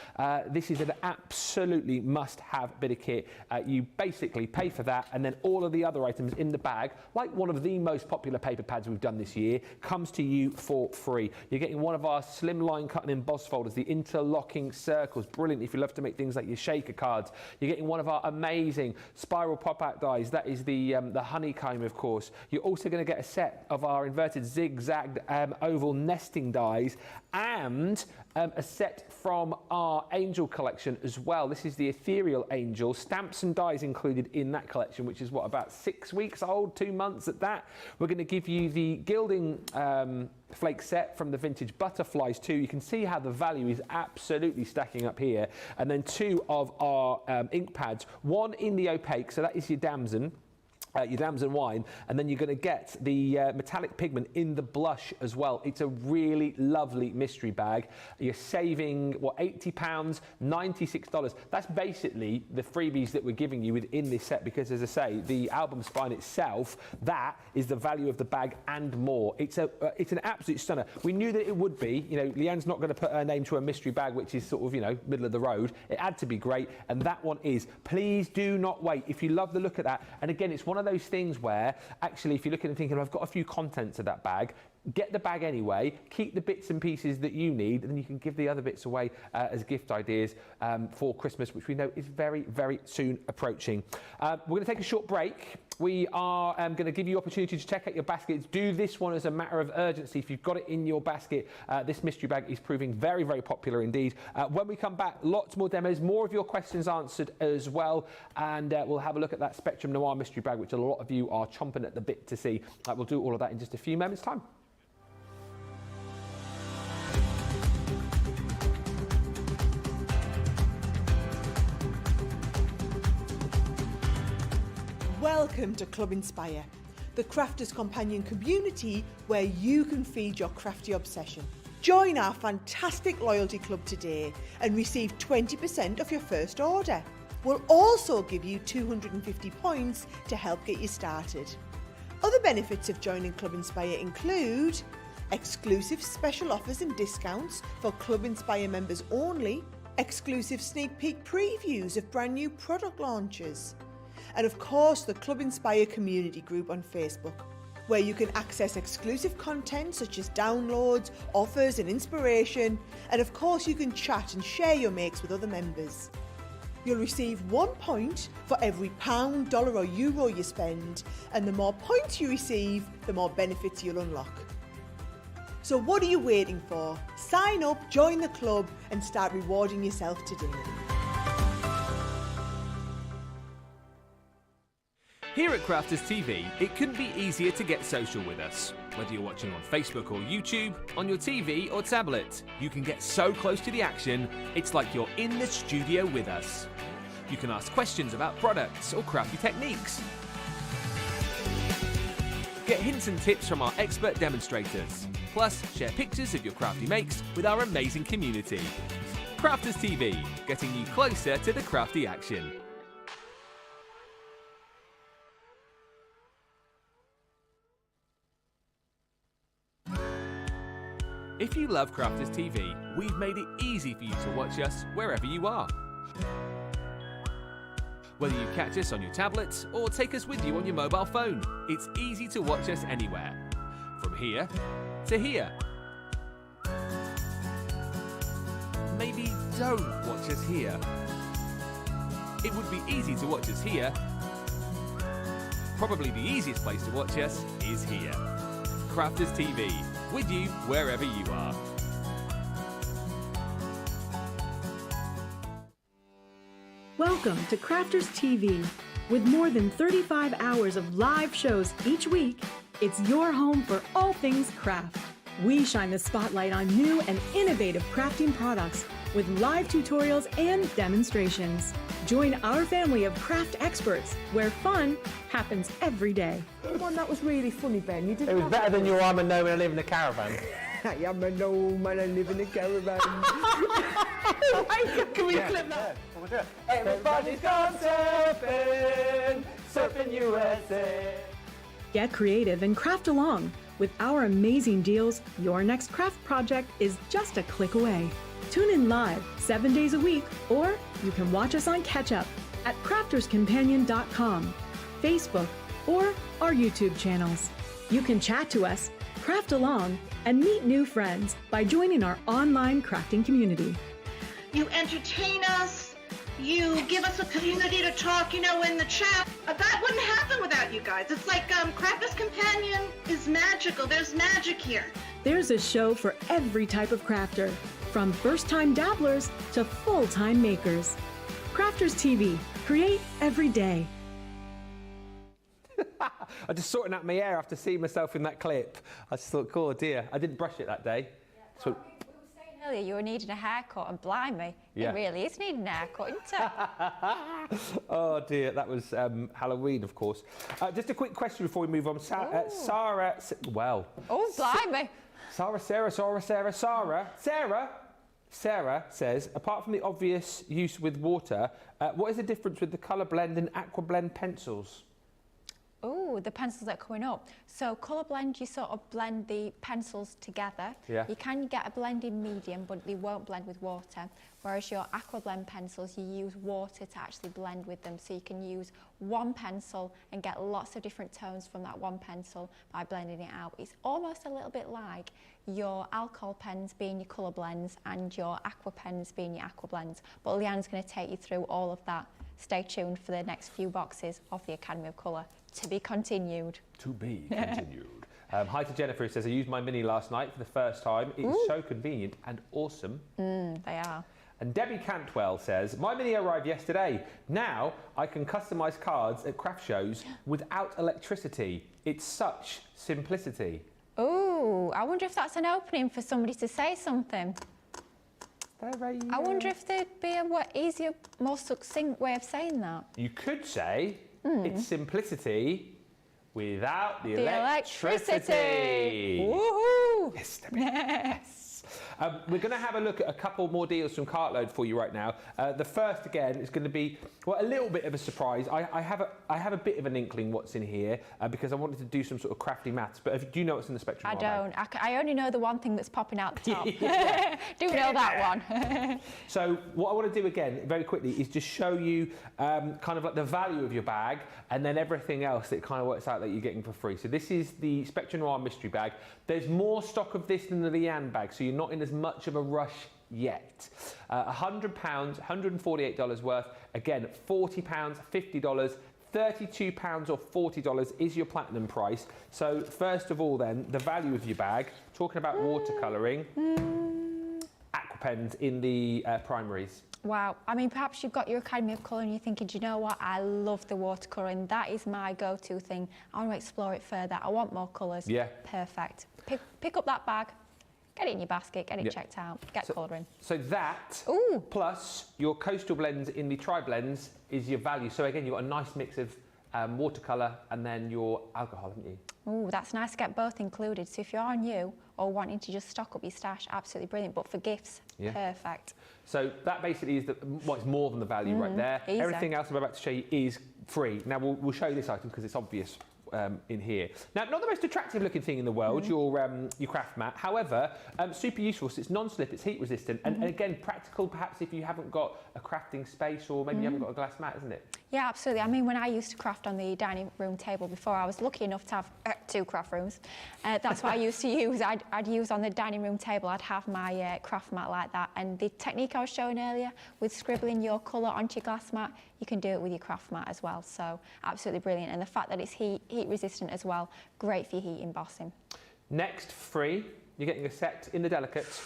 this is an absolutely must-have bit of kit. You basically pay for that, and then all of the other items in the bag, like one of the most popular paper pads we've done this year, comes to you for free. You're getting one of our slimline cut and emboss folders, the interlocking circles, brilliant if you love to make things like your shaker cards. You're getting one of our amazing spiral pop-out dies. That is the honeycomb, of course. You're also going to get a set of our inverted zigzagged oval nesting dies, and a set from our angel collection as well. This is the ethereal angel, stamps and dies included in that collection, which is about 6 weeks old, 2 months at that. We're going to give you the gilding flake set from the vintage butterflies too. You can see how the value is absolutely stacking up here. And then 2 of our ink pads, one in the opaque, so that is your damson wine, and then you're going to get the metallic pigment in the blush as well. It's a really lovely mystery bag. You're saving, £80, $96. That's basically the freebies that we're giving you within this set, because as I say, the album spine itself, that is the value of the bag and more. It's an absolute stunner. We knew that it would be. Leanne's not going to put her name to a mystery bag which is sort of, middle of the road. It had to be great, and that one is. Please do not wait. If you love the look of that, and again, it's one of those things where actually if you're looking and thinking, I've got a few contents of that bag, get the bag anyway, keep the bits and pieces that you need, and then you can give the other bits away as gift ideas for Christmas, which we know is very, very soon approaching. We're going to take a short break. We are going to give you opportunity to check out your baskets. Do this one as a matter of urgency. If you've got it in your basket, this mystery bag is proving very, very popular indeed. When we come back, lots more demos, more of your questions answered as well, and we'll have a look at that Spectrum Noir mystery bag, which a lot of you are chomping at the bit to see. We'll do all of that in just a few moments' time. Welcome to Club Inspire, the crafters' companion community where you can feed your crafty obsession. Join our fantastic loyalty club today and receive 20% off your first order. We'll also give you 250 points to help get you started. Other benefits of joining Club Inspire include exclusive special offers and discounts for Club Inspire members only, exclusive sneak peek previews of brand new product launches, and of course the Club Inspire community group on Facebook, where you can access exclusive content such as downloads, offers and inspiration, and of course you can chat and share your makes with other members. You'll receive 1 point for every pound, dollar or euro you spend, and the more points you receive, the more benefits you'll unlock. So what are you waiting for? Sign up, join the club and start rewarding yourself today. Here at Crafters TV, it couldn't be easier to get social with us. Whether you're watching on Facebook or YouTube, on your TV or tablet, you can get so close to the action, it's like you're in the studio with us. You can ask questions about products or crafty techniques. Get hints and tips from our expert demonstrators. Plus, share pictures of your crafty makes with our amazing community. Crafters TV, getting you closer to the crafty action. If you love Crafters TV, we've made it easy for you to watch us wherever you are. Whether you catch us on your tablets or take us with you on your mobile phone, it's easy to watch us anywhere. From here to here. Maybe don't watch us here. It would be easy to watch us here. Probably the easiest place to watch us is here. Crafters TV, with you wherever you are. Welcome to Crafters TV. With more than 35 hours of live shows each week, it's your home for all things craft. We shine the spotlight on new and innovative crafting products with live tutorials and demonstrations. Join our family of craft experts where fun happens every day. The one that was really funny, Ben. You didn't. It was better than your I'm a gnome and I live in a caravan. I am a gnome and I live in a caravan. Can we clip that? We'll do it. Everybody's gone surfing, surfing USA. Get creative and craft along. With our amazing deals, your next craft project is just a click away. Tune in live 7 days a week, or you can watch us on Catch Up at crafterscompanion.com, Facebook, or our YouTube channels. You can chat to us, craft along, and meet new friends by joining our online crafting community. You entertain us, you give us a community to talk, in the chat. That wouldn't happen without you guys. It's like Crafters Companion is magical. There's magic here. There's a show for every type of crafter, from first-time dabblers to full-time makers. Crafters TV, create every day. I'm just sorting out my hair after seeing myself in that clip. I just thought, oh dear, I didn't brush it that day. Yeah, So, we were saying earlier you were needing a haircut, and blimey, Yeah. it really is needing a haircut, isn't it? oh dear, that was Halloween, of course. Just a quick question before we move on. Sarah, Oh, blimey. Sarah says, apart from the obvious use with water, what is the difference with the colour blend and aqua blend pencils? Oh, the pencils that are coming up. So colour blend, you sort of blend the pencils together. Yeah. You can get a blending medium, but they won't blend with water. Whereas your aqua blend pencils, you use water to actually blend with them. So you can use one pencil and get lots of different tones from that one pencil by blending it out. It's almost a little bit like your alcohol pens being your colour blends and your aqua pens being your aqua blends. But Leanne's going to take you through all of that. Stay tuned for the next few boxes of the Academy of Colour. To be continued. To be continued. Hi to Jennifer, who says, I used my Mini last night for the first time. It's so convenient and awesome. They are. And Debbie Cantwell says, my Mini arrived yesterday. Now I can customise cards at craft shows without electricity. It's such simplicity. Oh, I wonder if that's an opening for somebody to say something. I wonder if there'd be a easier, more succinct way of saying that. You could say it's simplicity without the electricity. Woohoo! Yes, Debbie. Yes. We're going to have a look at a couple more deals from Cartload for you right now. The first, again, is going to be a little bit of a surprise. I have a bit of an inkling what's in here because I wanted to do some sort of crafty maths. But do you know what's in the Spectrum I Noir don't. I only know the one thing that's popping out the top. Do know that one. So what I want to do again, very quickly, is just show you kind of like the value of your bag and then everything else that kind of works out that you're getting for free. So this is the Spectrum Noir mystery bag. There's more stock of this than the Leanne bag, so you're not in as much of a rush yet. £100, $148 worth. Again, £40, $50, £32 or $40 is your platinum price. So first of all then, the value of your bag, talking about watercolouring, aqua pens in the primaries. Wow. I mean, perhaps you've got your Academy of Colour and you're thinking, do you know what? I love the watercolouring. That is my go-to thing. I want to explore it further. I want more colours. Yeah. Perfect. Pick up that bag, get it in your basket, get it checked out, get colouring. So that, plus your coastal blends in the tri-blends is your value. So again, you've got a nice mix of watercolour and then your alcohol, haven't you? Ooh, that's nice to get both included. So if you're new or wanting to just stock up your stash, absolutely brilliant. But for gifts, perfect. So that basically is it's more than the value right there. Easy. Everything else I'm about to show you is free. Now we'll show you this item because it's obvious in here. Now, not the most attractive looking thing in the world, your craft mat. However, super useful. So it's non-slip, it's heat resistant, and again practical perhaps if you haven't got a crafting space or maybe you haven't got a glass mat, isn't it? Yeah, absolutely. I mean, when I used to craft on the dining room table before, I was lucky enough to have 2 craft rooms. That's what I used to use. I'd use on the dining room table, I'd have my craft mat like that. And the technique I was showing earlier with scribbling your colour onto your glass mat, you can do it with your craft mat as well. So absolutely brilliant. And the fact that it's heat resistant as well, great for your heat embossing. Next, free, you're getting a set in the Delicates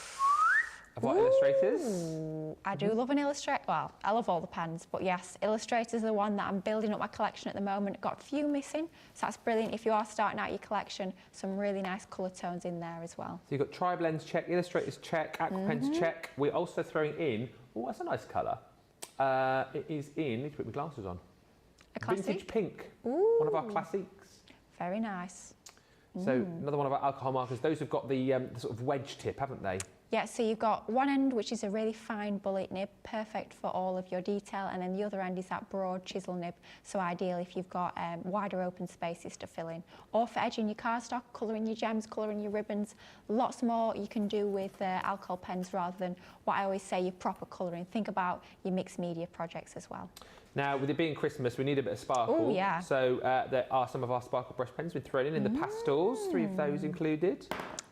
of our illustrators. I do love an illustrator. Well, I love all the pens, but yes, illustrators are the one that I'm building up my collection at the moment. Got a few missing, so that's brilliant. If you are starting out your collection, some really nice colour tones in there as well. So you've got tri-blends check, illustrators check, aqua pens check. We're also throwing in, that's a nice colour. It is in, I need to put my glasses on. A classic? Vintage pink, one of our classics. Very nice. So another one of our alcohol markers. Those have got the sort of wedge tip, haven't they? Yeah, so you've got one end, which is a really fine bullet nib, perfect for all of your detail, and then the other end is that broad chisel nib, so ideal if you've got wider open spaces to fill in. Or for edging your cardstock, colouring your gems, colouring your ribbons. Lots more you can do with alcohol pens rather than what I always say, your proper colouring. Think about your mixed media projects as well. Now, with it being Christmas, we need a bit of sparkle. Oh, yeah. So there are some of our sparkle brush pens we've thrown in the pastels, 3 of those included.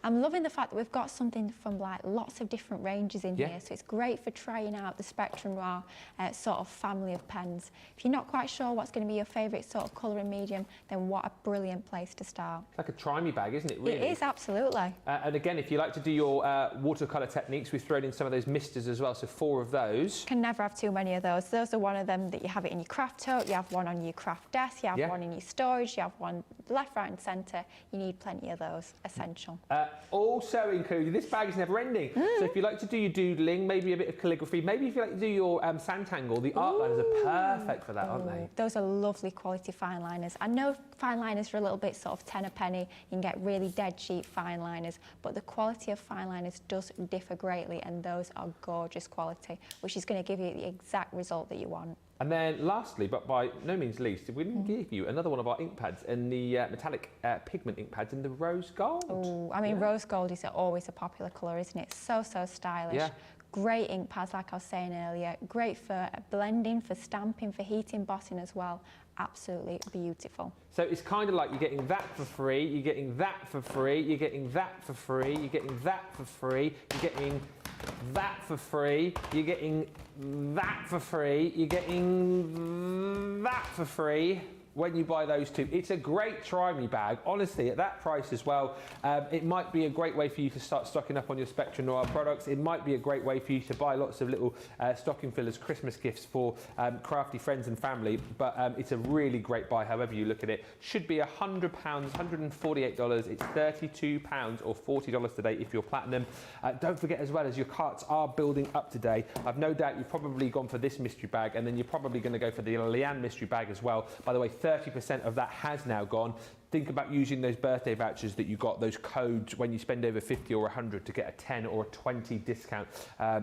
I'm loving the fact that we've got something from like lots of different ranges in here, so it's great for trying out the Spectrum Noir sort of family of pens. If you're not quite sure what's going to be your favourite sort of colouring medium, then what a brilliant place to start. It's like a try-me bag, isn't it, really? It is, absolutely. And again, if you like to do your watercolour techniques, we've thrown in some of those misters as well, so 4 of those. Can never have too many of those. Those are one of them that you have it in your craft tote, you have one on your craft desk, you have one in your storage, you have one left, right and centre. You need plenty of those, essential. Also included, this bag is never ending. So if you like to do your doodling, maybe a bit of calligraphy, maybe if you like to do your Sanntangle, the art liners are perfect for that, aren't they? Those are lovely quality fine liners. I know fine liners are a little bit sort of 10 a penny. You can get really dead cheap fine liners, but the quality of fine liners does differ greatly, and those are gorgeous quality, which is going to give you the exact result that you want. And then lastly, but by no means least, we didn't give you another one of our ink pads in the metallic pigment ink pads in the rose gold. Oh, I mean, rose gold is always a popular colour, isn't it? So stylish. Yeah. Great ink pads, like I was saying earlier. Great for blending, for stamping, for heat embossing as well. Absolutely beautiful. So it's kind of like you're getting that for free, you're getting that for free, you're getting that for free, you're getting that for free, you're getting that for free, you're getting that for free, you're getting that for free when you buy those 2. It's a great try-me bag, honestly, at that price as well. It might be a great way for you to start stocking up on your Spectrum Noir products. It might be a great way for you to buy lots of little stocking fillers, Christmas gifts for crafty friends and family, but it's a really great buy, however you look at it. Should be £100, $148. It's £32 or $40 today if you're platinum. Don't forget as well, as your carts are building up today, I've no doubt you've probably gone for this mystery bag, and then you're probably going to go for the Leanne mystery bag as well. By the way, 30% of that has now gone. Think about using those birthday vouchers that you got, those codes when you spend over 50 or 100 to get a 10 or a 20 discount,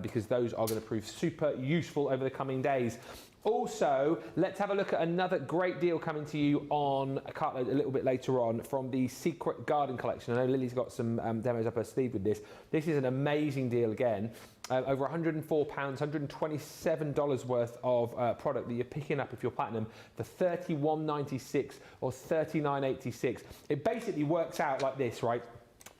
because those are going to prove super useful over the coming days. Also, let's have a look at another great deal coming to you on a cartload a little bit later on from the Secret Garden collection. I know Lily's got some demos up her sleeve with this. This is an amazing deal again. Over £104, $127 worth of product that you're picking up if you're platinum for $31.96 or $39.86. It basically works out like this, right?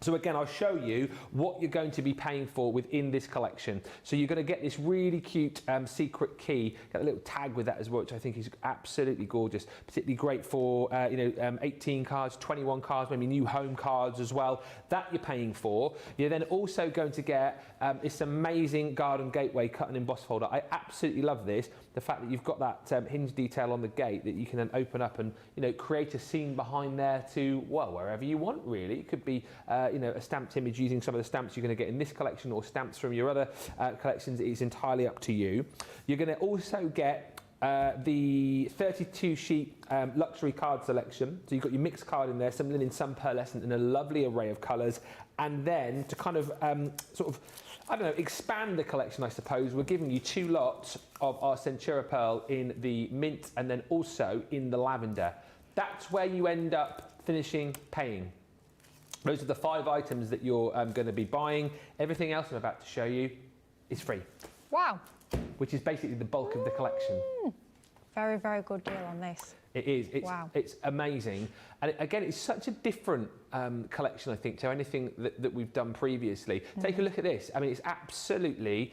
So again, I'll show you what you're going to be paying for within this collection. So you're going to get this really cute secret key, got a little tag with that as well, which I think is absolutely gorgeous, particularly great for 18 cards, 21 cards, maybe new home cards as well. That you're paying for. You're then also going to get this amazing garden gateway cut and embossed folder. I absolutely love this. The fact that you've got that hinge detail on the gate that you can then open up and create a scene behind there to, well, wherever you want really. It could be a stamped image using some of the stamps you're going to get in this collection or stamps from your other collections. It's entirely up to you. You're going to also get the 32 sheet luxury card selection. So you've got your mixed card in there, some linen, some pearlescent, and a lovely array of colours. And then to kind of expand the collection, I suppose, we're giving you 2 lots of our Centura Pearl in the mint and then also in the lavender. That's where you end up finishing paying. Those are the 5 items that you're going to be buying. Everything else I'm about to show you is free. Wow. Which is basically the bulk of the collection. Very, very good deal on this. It is. Wow. It's amazing. And again, it's such a different collection, I think, to anything that we've done previously. Take a look at this. I mean, it's absolutely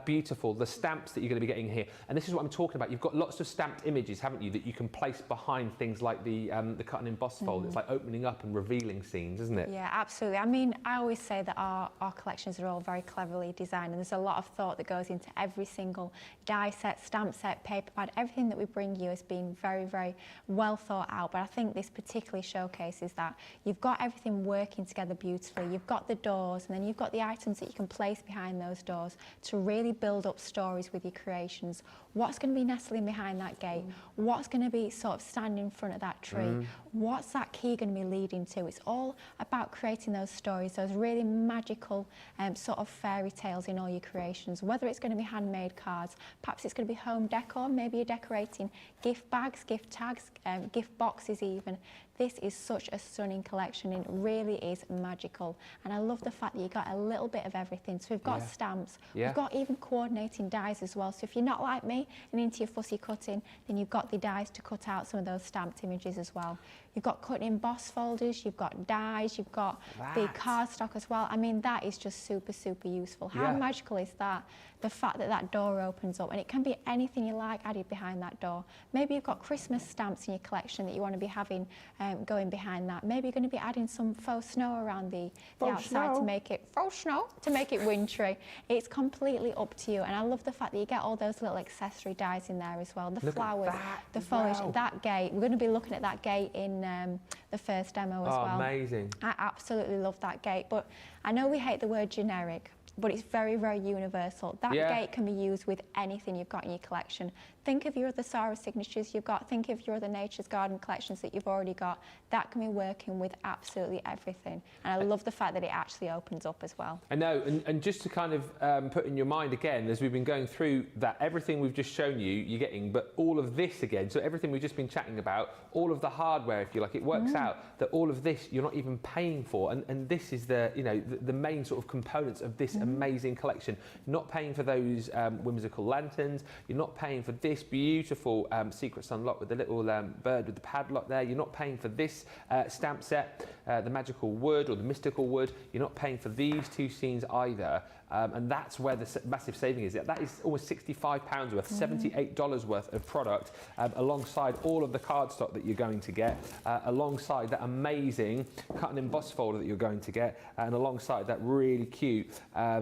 beautiful, the stamps that you're going to be getting here. And this is what I'm talking about. You've got lots of stamped images, haven't you, that you can place behind things like the cut and embossed fold. It's like opening up and revealing scenes, isn't it? Yeah, absolutely. I mean, I always say that our collections are all very cleverly designed, and there's a lot of thought that goes into every single die set, stamp set, paper pad. Everything that we bring you has been very, very well thought out. But I think this particularly showcases that you've got everything working together beautifully. You've got the doors, and then you've got the items that you can place behind those doors to really build up stories with your creations. What's going to be nestling behind that gate? What's going to be sort of standing in front of that tree? What's that key going to be leading to? It's all about creating those stories, those really magical sort of fairy tales in all your creations. Whether it's going to be handmade cards, perhaps it's going to be home decor, maybe you're decorating gift bags, gift tags, gift boxes even. This is such a stunning collection. It really is magical. And I love the fact that you got a little bit of everything. So we've got stamps, we've got even coordinating dies as well. So if you're not like me and into your fussy cutting, then you've got the dies to cut out some of those stamped images as well. You've got cut and embossed folders, you've got dies, you've got the cardstock as well. I mean, that is just super, super useful. How magical is that? The fact that that door opens up, and it can be anything you like added behind that door. Maybe you've got Christmas stamps in your collection that you want to be having going behind that. Maybe you're going to be adding some faux snow around the outside to make it faux snow, to make it wintry. It's completely up to you, and I love the fact that you get all those little accessory dies in there as well. The flowers, the foliage, that gate. We're going to be looking at that gate in the first demo as well. Amazing. I absolutely love that gate, but I know we hate the word generic, but it's very, very universal. That gate can be used with anything you've got in your collection. Think of your other Sarah signatures you've got. Think of your other Nature's Garden collections that you've already got. That can be working with absolutely everything. And I love the fact that it actually opens up as well. I know, and just to kind of put in your mind again, as we've been going through that, everything we've just shown you, you're getting, but all of this again, so everything we've just been chatting about, all of the hardware, if you like, it works out that all of this you're not even paying for. And this is the, the main sort of components of this amazing collection. You're not paying for those whimsical lanterns, you're not paying for this beautiful Secret Sun lock with the little bird with the padlock there. You're not paying for this stamp set, the magical wood or the mystical wood. You're not paying for these 2 scenes either. And that's where the massive saving is. That is almost £65 worth, $78 worth of product, alongside all of the cardstock that you're going to get, alongside that amazing cut and embossed folder that you're going to get, and alongside that really cute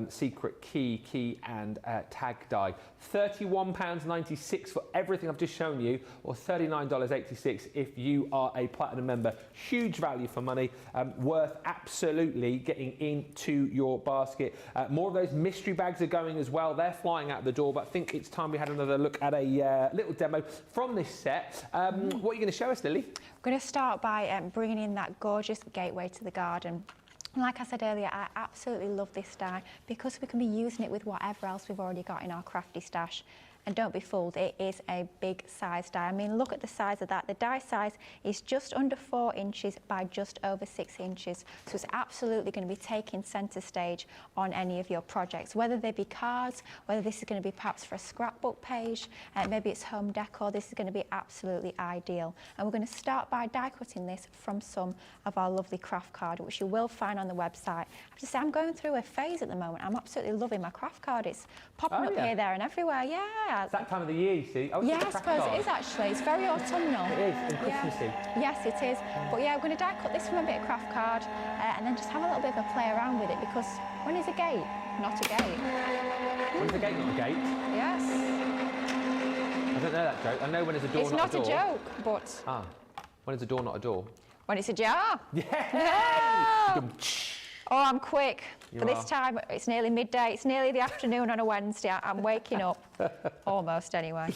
secret key and tag die. £31.96 for everything I've just shown you, or $39.86 if you are a platinum member. Huge value for money. worth absolutely getting into your basket. More of those mystery bags are going as well. They're flying out the door, but I think it's time we had another look at a little demo from this set. What are you going to show us, Lily? I'm going to start by bringing in that gorgeous gateway to the garden. Like I said earlier, I absolutely love this die because we can be using it with whatever else we've already got in our crafty stash. And don't be fooled, it is a big size die. I mean, look at the size of that. The die size is just under 4 inches by just over 6 inches. So it's absolutely going to be taking centre stage on any of your projects, whether they be cards, whether this is going to be perhaps for a scrapbook page, maybe it's home decor. This is going to be absolutely ideal. And we're going to start by die cutting this from some of our lovely craft card, which you will find on the website. I have to say, I'm going through a phase at the moment. I'm absolutely loving my craft card. It's popping up here, there and everywhere. Yeah. It's that time of the year, you see. Oh, yeah, I suppose it is actually. It's very autumnal. It is, and Christmassy. Yes, it is. But yeah, we're going to die cut this from a bit of craft card and then just have a little bit of a play around with it, because when is a gate not a gate? When is a gate not a gate? Yes. I don't know that joke. I know when is a door it's not a door. It's not a joke, but... Ah, when is a door not a door? When it's a jar. Yeah! No! Oh, I'm quick. For this time, it's nearly midday. It's nearly the afternoon on a Wednesday. I'm waking up. Almost, anyway.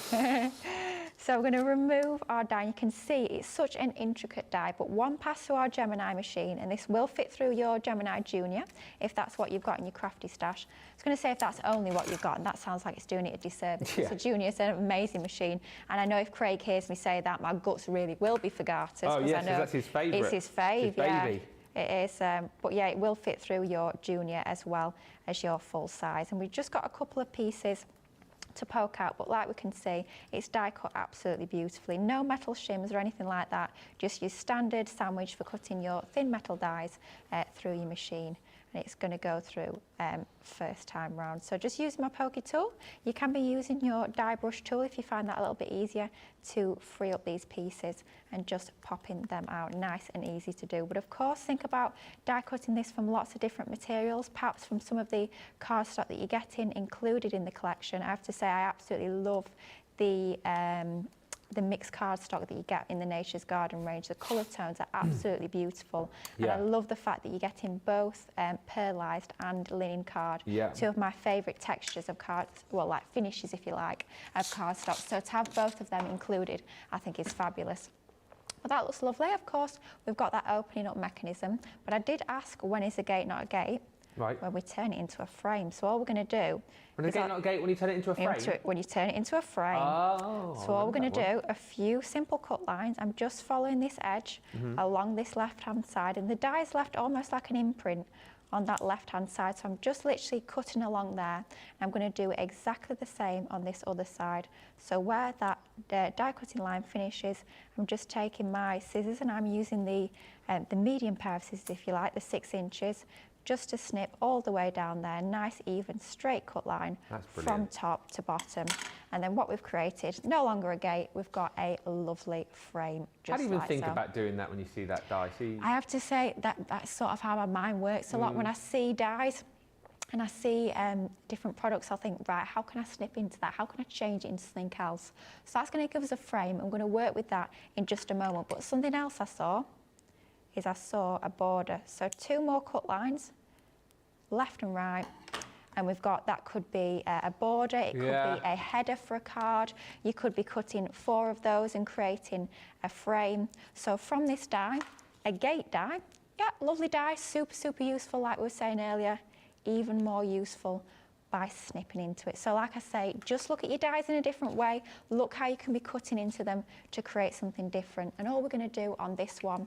So we're going to remove our die. You can see it's such an intricate die, but one pass through our Gemini machine, and this will fit through your Gemini Junior, if that's what you've got in your crafty stash. I was going to say if that's only what you've got, and that sounds like it's doing it a disservice. Yeah. So Junior is an amazing machine, and I know if Craig hears me say that, my guts really will be for garters. Oh, yes, that's his favourite. It's his fave, it's his baby. It is, but yeah, it will fit through your Junior as well as your full size. And we've just got a couple of pieces to poke out, but like we can see, it's die cut absolutely beautifully. No metal shims or anything like that, just your standard sandwich for cutting your thin metal dies through your machine. And it's going to go through first time round. So just using my pokey tool. You can be using your die brush tool if you find that a little bit easier to free up these pieces and just popping them out. Nice and easy to do. But of course, think about die cutting this from lots of different materials, perhaps from some of the cardstock that you're getting included in the collection. I have to say, I absolutely love the mixed cardstock that you get in the Nature's Garden range. The colour tones are absolutely beautiful. And I love the fact that you're getting both pearlised and linen card. Two of my favourite textures of cards, well, like finishes, if you like, of cardstock. So to have both of them included, I think is fabulous. But that looks lovely. Of course, we've got that opening up mechanism. But I did ask, when is a gate not a gate? Right. When we turn it into a frame. So all we're going to do... When a gate not a gate, when you turn it into a frame? When you turn it into a frame. Oh, so all we're going to do, a few simple cut lines. I'm just following this edge along this left-hand side. And the die is left almost like an imprint on that left-hand side. So I'm just literally cutting along there. And I'm going to do exactly the same on this other side. So where that die cutting line finishes, I'm just taking my scissors and I'm using the medium pair of scissors, if you like, the 6 inches, just to snip all the way down there, nice, even, straight cut line from top to bottom. And then what we've created, no longer a gate, we've got a lovely frame, just How do you even like think so. about doing that when you see that die? I have to say that's sort of how my mind works a lot. When I see dies and I see different products, I'll think, right, how can I snip into that? How can I change it into something else? So that's going to give us a frame. I'm going to work with that in just a moment. But something else I saw a border. So 2 more cut lines, left and right, and we've got, that could be a border, it could be a header for a card. You could be cutting 4 of those and creating a frame. So from this die, a gate die, lovely die, super, super useful, like we were saying earlier, even more useful by snipping into it. So like I say, just look at your dies in a different way, look how you can be cutting into them to create something different. And all we're going to do on this one,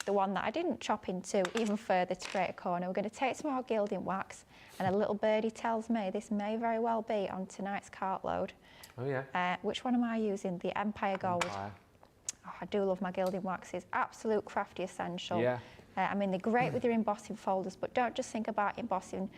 the one that I didn't chop into even further to create a corner, we're going to take some more gilding wax, and a little birdie tells me this may very well be on tonight's cartload. Oh yeah. Which one am I using? The Empire Gold. Empire. Oh, I do love my gilding waxes. Absolute crafty essential. Yeah. I mean, they're great with your embossing folders, but don't just think about embossing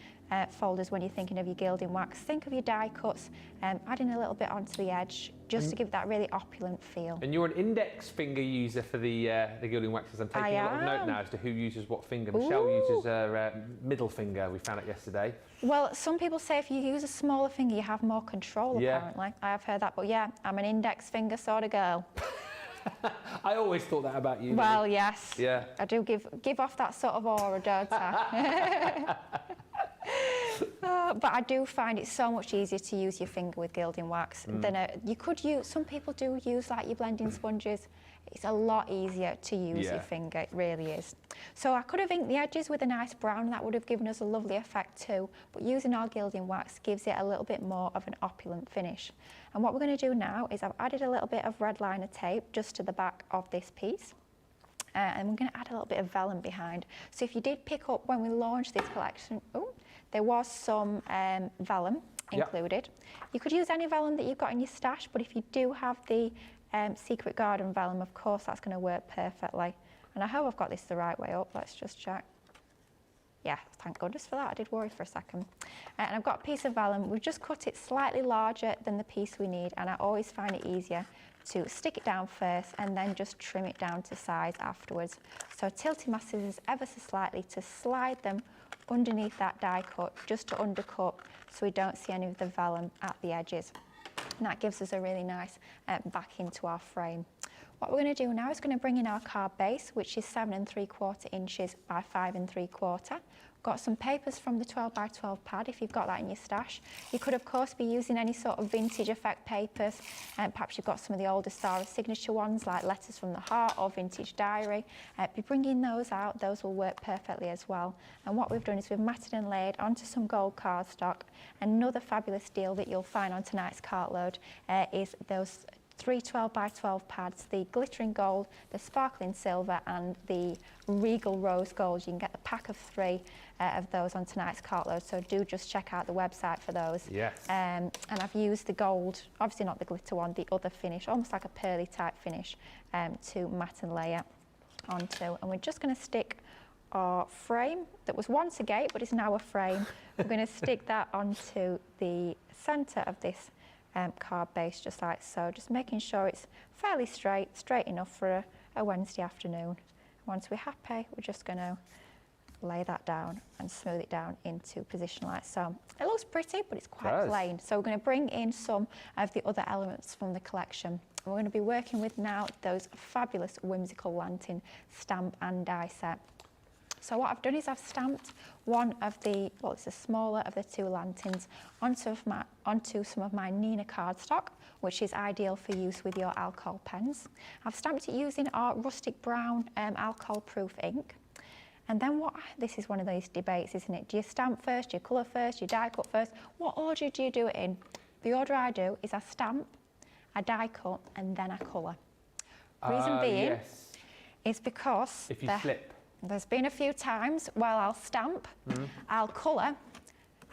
folders when you're thinking of your gilding wax. Think of your die cuts, adding a little bit onto the edge, just to give that really opulent feel. And you're an index finger user for the gilding waxes. I'm taking a lot of note now as to who uses what finger. Michelle uses her middle finger, we found out yesterday. Well, some people say if you use a smaller finger, you have more control, apparently. I have heard that, but yeah, I'm an index finger sort of girl. I always thought that about you. Well, yes. Yeah. I do give off that sort of aura, don't I? But I do find it so much easier to use your finger with gilding wax than you could use. Some people do use like your blending sponges. It's a lot easier to use your finger, it really is. So I could have inked the edges with a nice brown, and that would have given us a lovely effect too, but using our gilding wax gives it a little bit more of an opulent finish. And what we're going to do now is I've added a little bit of red liner tape just to the back of this piece. And we're going to add a little bit of vellum behind. So if you did pick up when we launched this collection, there was some vellum included. You could use any vellum that you've got in your stash, but if you do have the Secret Garden vellum, of course, that's going to work perfectly. And I hope I've got this the right way up. Let's just check. Yeah, thank goodness for that. I did worry for a second. And I've got a piece of vellum. We've just cut it slightly larger than the piece we need, and I always find it easier to stick it down first and then just trim it down to size afterwards. So tilting my scissors ever so slightly to slide them underneath that die cut, just to undercut so we don't see any of the vellum at the edges. And that gives us a really nice back into our frame. What we're going to do now is going to bring in our card base, which is 7 3/4 inches by 5 3/4. Got some papers from the 12 by 12 pad if you've got that in your stash. You could of course be using any sort of vintage effect papers, and perhaps you've got some of the older Star of Signature ones like Letters from the Heart or Vintage Diary. Be bringing those out, those will work perfectly as well. And what we've done is we've matted and laid onto some gold cardstock. Another fabulous deal that you'll find on tonight's cartload is those 3 12 by 12 pads, the glittering gold, the sparkling silver and the regal rose gold. You can get the pack of 3 of those on tonight's cartload, so do just check out the website for those. Yes. And I've used the gold, obviously not the glitter one, the other finish, almost like a pearly type finish, to matte and layer onto. And we're just going to stick our frame that was once a gate but is now a frame. We're going to stick that onto the centre of this card base, just like so, just making sure it's fairly straight enough for a Wednesday afternoon. Once we're happy, we're just going to lay that down and smooth it down into position like so. It looks pretty, but it's quite plain. So we're going to bring in some of the other elements from the collection. We're going to be working with now those fabulous whimsical lantern stamp and die set. So what I've done is I've stamped one of the, well, it's the smaller of the 2 lanterns onto some of my Nina cardstock, which is ideal for use with your alcohol pens. I've stamped it using our rustic brown alcohol-proof ink. And then this is one of those debates, isn't it? Do you stamp first, do you colour first, do you die cut first? What order do you do it in? The order I do is I stamp, I die cut, and then I colour. Reason being is because if you slip. There's been a few times where I'll stamp, I'll colour,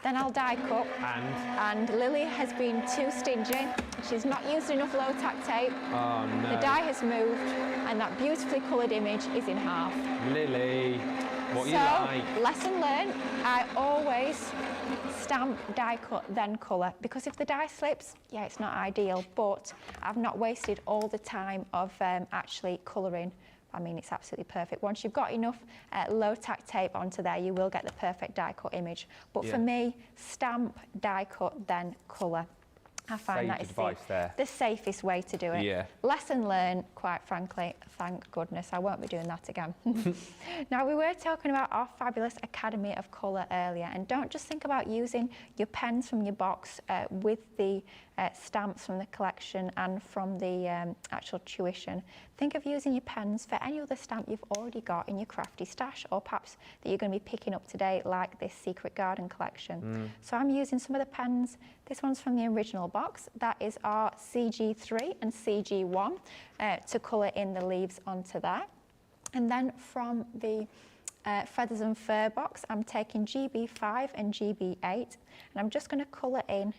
then I'll die cut. And Lily has been too stingy. She's not used enough low-tack tape. Oh no. The die has moved and that beautifully coloured image is in half. Lily, what you like? So, lesson learned, I always stamp, die cut, then colour. Because if the die slips, yeah, it's not ideal, but I've not wasted all the time of actually colouring. I mean, it's absolutely perfect. Once you've got enough low-tack tape onto there, you will get the perfect die-cut image. But for me, stamp, die-cut, then colour. I find that is the safest way to do it. Yeah. Lesson learned, quite frankly, thank goodness. I won't be doing that again. Now, we were talking about our fabulous Academy of Colour earlier, and don't just think about using your pens from your box with the stamps from the collection and from the actual tuition. Think of using your pens for any other stamp you've already got in your crafty stash, or perhaps that you're going to be picking up today, like this Secret Garden collection. So I'm using some of the pens. This one's from the original box. That is our CG3 and CG1 to colour in the leaves onto there. And then from the Feathers and Fur box, I'm taking GB5 and GB8, and I'm just going to colour in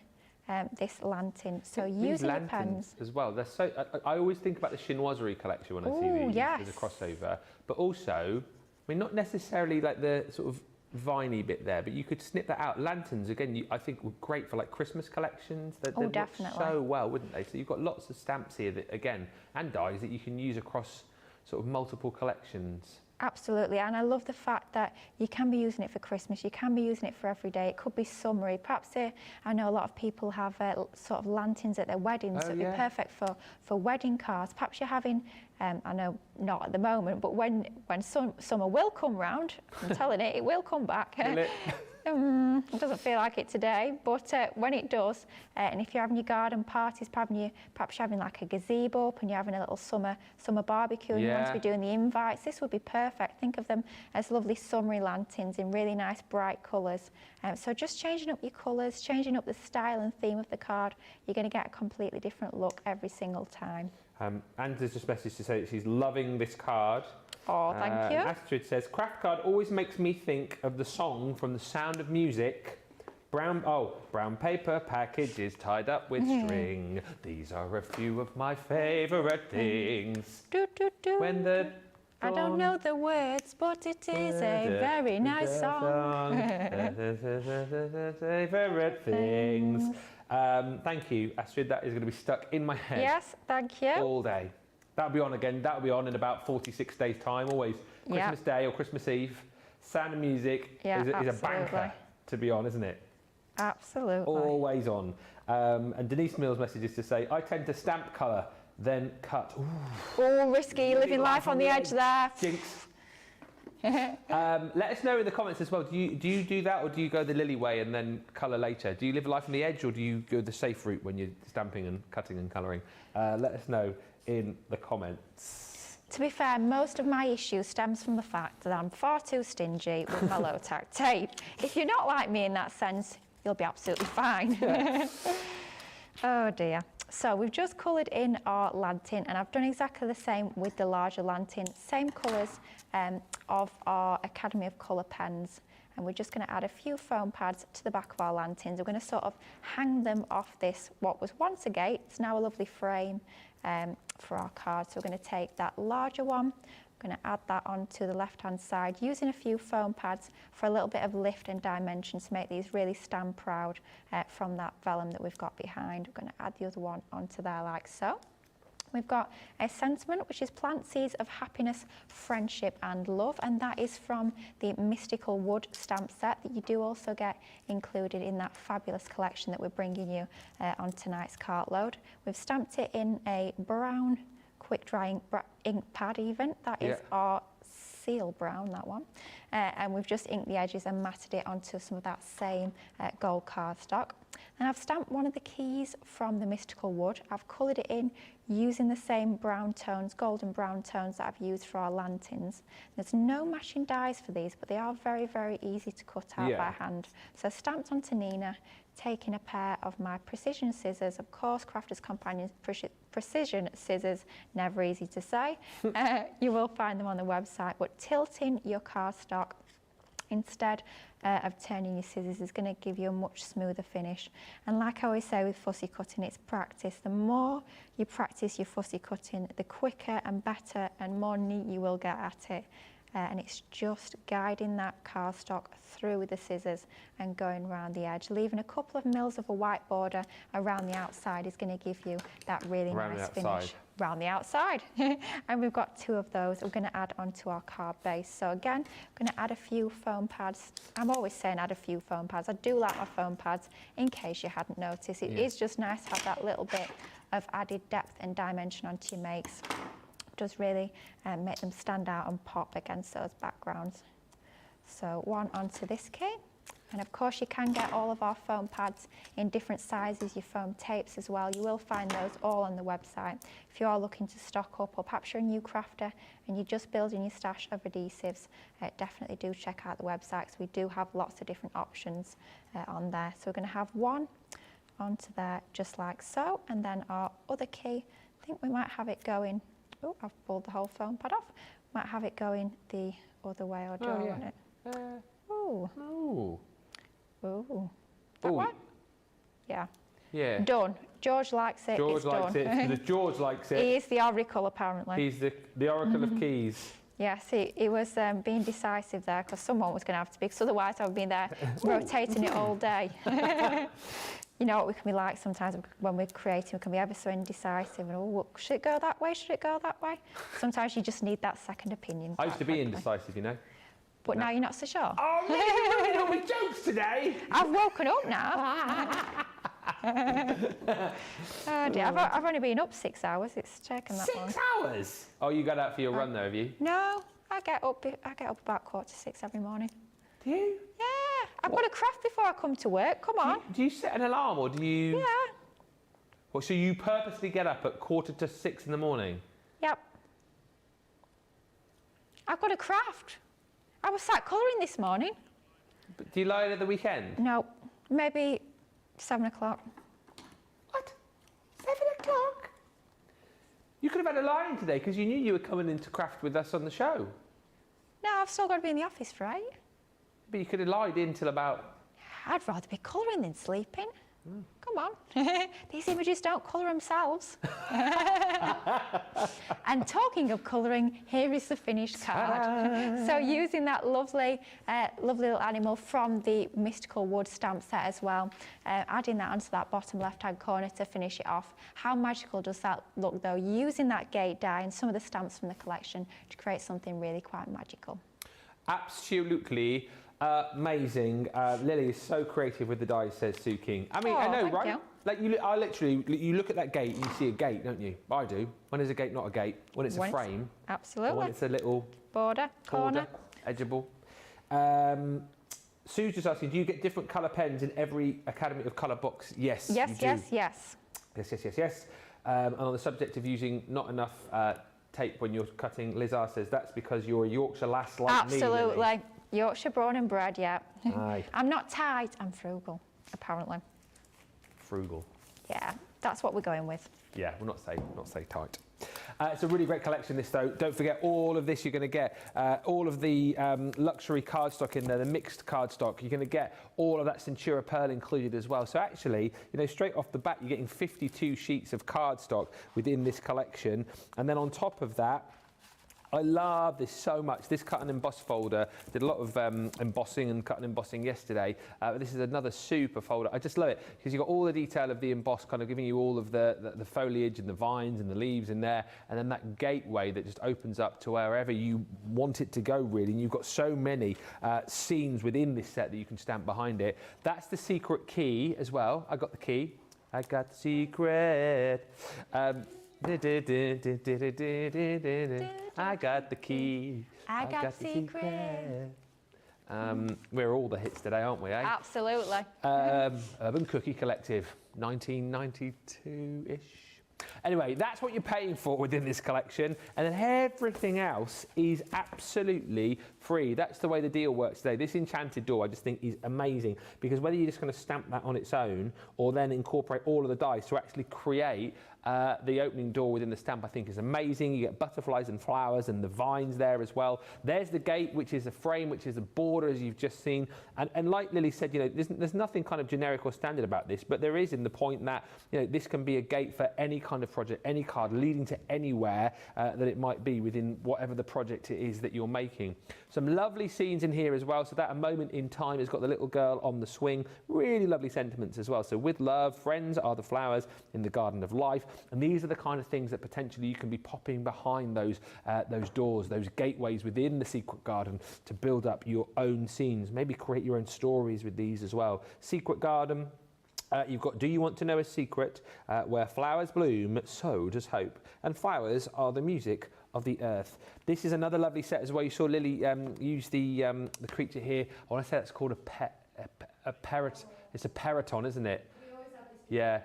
this lantern. So using the pens as well. They're so. I always think about the chinoiserie collection when I see these as a crossover, but also, I mean, not necessarily like the sort of viney bit there, but you could snip that out. Lanterns again, I think were great for like Christmas collections. They'd work so well, wouldn't they? So you've got lots of stamps here that again, and dies that you can use across sort of multiple collections. Absolutely, and I love the fact that you can be using it for Christmas, you can be using it for every day. It could be summery. Perhaps I know a lot of people have sort of lanterns at their weddings, so it'd be perfect for wedding cards. Perhaps you're having, I know not at the moment, but when summer will come round, I'm telling it, it will come back. Will it? It doesn't feel like it today, but when it does, and if you're having your garden parties, perhaps you're having like a gazebo up and you're having a little summer barbecue and you want to be doing the invites, this would be perfect. Think of them as lovely summery lanterns in really nice bright colours. So just changing up your colours, changing up the style and theme of the card, you're going to get a completely different look every single time. Anne's just messaged to say that she's loving this card. Oh, thank you. Astrid says, craft card always makes me think of the song from The Sound of Music. Brown paper packages tied up with string. These are a few of my favourite things. When the I don't know the words, but it is a very nice song. Favourite things. Thank you, Astrid. That is going to be stuck in my head. Yes, thank you. All day. That'll be on again. That'll be on in about 46 days' time. Always Christmas Day or Christmas Eve. Sound of Music is a banker to be on, isn't it? Absolutely. Always on. And Denise Mills messages to say, I tend to stamp colour, then cut. Oh, risky, living life on the edge there. Jinx. Let us know in the comments as well. Do you do that, or do you go the Lilly way and then colour later? Do you live life on the edge, or do you go the safe route when you're stamping and cutting and colouring? Let us know in the comments. To be fair, most of my issue stems from the fact that I'm far too stingy with my low-tack tape. If you're not like me in that sense, you'll be absolutely fine. Oh dear. So we've just coloured in our lantern, and I've done exactly the same with the larger lantern, same colours of our Academy of Colour pens. And we're just going to add a few foam pads to the back of our lanterns. We're going to sort of hang them off this, what was once a gate, it's now a lovely frame for our card. So we're going to take that larger one, we're going to add that onto the left-hand side, using a few foam pads for a little bit of lift and dimension to make these really stand proud from that vellum that we've got behind. We're going to add the other one onto there like so. We've got a sentiment, which is plant seeds of happiness, friendship and love, and that is from the Mystical Wood stamp set that you do also get included in that fabulous collection that we're bringing you on tonight's cartload. We've stamped it in a brown quick drying ink pad even, that is our seal brown, that one, and we've just inked the edges and matted it onto some of that same gold cardstock. And I've stamped one of the keys from the Mystical Wood. I've coloured it in using the same brown tones, golden brown tones that I've used for our lanterns. There's no matching dies for these, but they are very, very easy to cut out by hand. So stamped onto Nina, taking a pair of my precision scissors, of course, Crafter's Companion precision scissors, never easy to say. You will find them on the website, but tilting your cardstock instead of turning your scissors is going to give you a much smoother finish. And like I always say with fussy cutting, it's practice. The more you practice your fussy cutting, the quicker and better and more neat you will get at it. And it's just guiding that cardstock through with the scissors and going around the edge. Leaving a couple of mils of a white border around the outside is going to give you that really nice finish. Around the outside. And we've got two of those we're going to add onto our card base. So again, I'm going to add a few foam pads. I'm always saying add a few foam pads. I do like my foam pads, in case you hadn't noticed. It is just nice to have that little bit of added depth and dimension onto your makes. Does really make them stand out and pop against those backgrounds. So one onto this key, and of course you can get all of our foam pads in different sizes, your foam tapes as well. You will find those all on the website. If you are looking to stock up, or perhaps you're a new crafter and you're just building your stash of adhesives, definitely do check out the website, because we do have lots of different options on there. So we're going to have one onto there just like so, and then our other key, I think we might have it going. Oh, I've pulled the whole foam pad off. Might have it going the other way, or draw on it. Ooh. Ooh. Ooh. That one? Yeah. Yeah. Done. George likes it. George it's likes done. it. Because George likes it. He is the oracle, apparently. He's the oracle of keys. Yes, he was being decisive there, because someone was going to have to be, because otherwise I would have been there rotating it all day. you know what we can be like sometimes when we're creating, we can be ever so indecisive and, oh, should it go that way, should it go that way? Sometimes you just need that second opinion. I used to be indecisive, you know. But now you're not so sure. Oh, man, you're running all my jokes today. I've woken up now. Oh dear, I've only been up 6 hours. It's taken that long. 6 hours? Oh, you got out for your run though, have you? No, I get up about 5:45 every morning. Do you? Yeah, I've got a craft before I come to work. Come on. Do you set an alarm or do you? Yeah. Well, so you purposely get up at 5:45 in the morning? Yep. I've got a craft. I was sat colouring this morning. But do you lie in at the weekend? No, maybe 7 o'clock. What? 7 o'clock? You could have had a line today because you knew you were coming into craft with us on the show. No, I've still got to be in the office for 8. But you could have lied in till about... I'd rather be colouring than sleeping. Come on. These images don't colour themselves. And talking of colouring, here is the finished card. So using that lovely little animal from the Mystical Wood stamp set as well, adding that onto that bottom left-hand corner to finish it off. How magical does that look though, using that gate die and some of the stamps from the collection to create something really quite magical. Absolutely. Amazing. Lily is so creative with the dies, says Sue King. I mean, I know, thank right? you. Like, you look at that gate and you see a gate, don't you? I do. When is a gate not a gate? When it's a frame. Absolutely. Or when it's a little... Border, corner. Edgeable. Sue's just asking, do you get different colour pens in every Academy of Colour box? Yes, Yes, you do. yes. Yes. And on the subject of using not enough tape when you're cutting, Liz R says that's because you're a Yorkshire lass like me. Absolutely. Yorkshire born and bred, yeah. Aye. I'm not tight, I'm frugal, apparently. Frugal. Yeah, that's what we're going with. Yeah, we'll not say tight. It's a really great collection, this though. Don't forget all of this you're going to get. All of the luxury cardstock in there, the mixed cardstock. You're going to get all of that Centura Pearl included as well. So actually, you know, straight off the bat, you're getting 52 sheets of cardstock within this collection. And then on top of that, I love this so much. This cut and emboss folder, did a lot of embossing and cut and embossing yesterday. This is another super folder. I just love it because you've got all the detail of the emboss, kind of giving you all of the foliage and the vines and the leaves in there. And then that gateway that just opens up to wherever you want it to go, really. And you've got so many scenes within this set that you can stamp behind it. That's the secret key as well. I got the key. I got the secret. I got the key. I got the secret. We're all the hits today, aren't we, eh? Absolutely. Urban Cookie Collective, 1992-ish. Anyway, that's what you're paying for within this collection, and then everything else is absolutely free. That's the way the deal works today. This enchanted door I just think is amazing, because whether you're just going to stamp that on its own or then incorporate all of the dies to actually create the opening door within the stamp, I think is amazing. You get butterflies and flowers and the vines there as well. There's the gate, which is a frame, which is a border, as you've just seen. And like Lily said, you know, there's nothing kind of generic or standard about this, but there is in the point that, you know, this can be a gate for any kind of project, any card leading to anywhere that it might be within whatever the project it is that you're making. Some lovely scenes in here as well. So that A Moment in Time has got the little girl on the swing. Really lovely sentiments as well. So with love, friends are the flowers in the garden of life. And these are the kind of things that potentially you can be popping behind those doors, those gateways within the secret garden to build up your own scenes. Maybe create your own stories with these as well. Secret garden. You've got Do You Want to Know a Secret? Where flowers bloom, so does hope. And flowers are the music of the earth. This is another lovely set as well. You saw Lily use the creature here. I want to say that's called a parrot. It's a periton, isn't it? Yeah.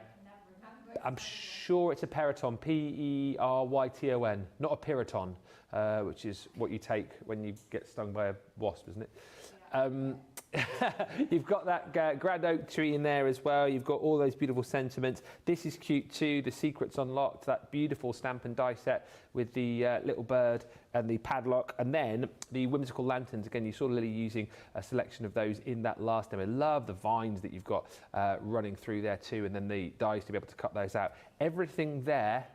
I'm sure it's a periton, P-E-R-Y-T-O-N, not a piriton, which is what you take when you get stung by a wasp, isn't it? You've got that grand oak tree in there as well. You've got all those beautiful sentiments. This is cute too. The Secrets Unlocked, that beautiful stamp and die set with the little bird and the padlock, and then the whimsical lanterns. Again, you saw Lily using a selection of those in that last demo. I love the vines that you've got running through there too, and then the dies to be able to cut those out. Everything there,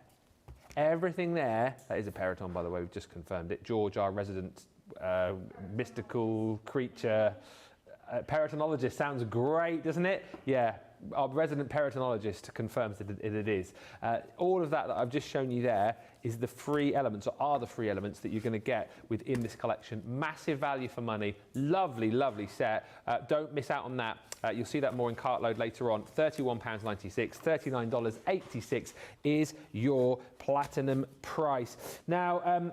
that is a periton, by the way. We've just confirmed it. George, our resident mystical creature peritonologist, sounds great, doesn't it? Yeah, our resident peritonologist confirms that it is. All of that I've just shown you there is the free elements, or are the free elements that you're going to get within this collection. Massive value for money. Lovely, lovely set. Don't miss out on that. You'll see that more in Cartload later on. £31.96, $39.86 is your platinum price. Now,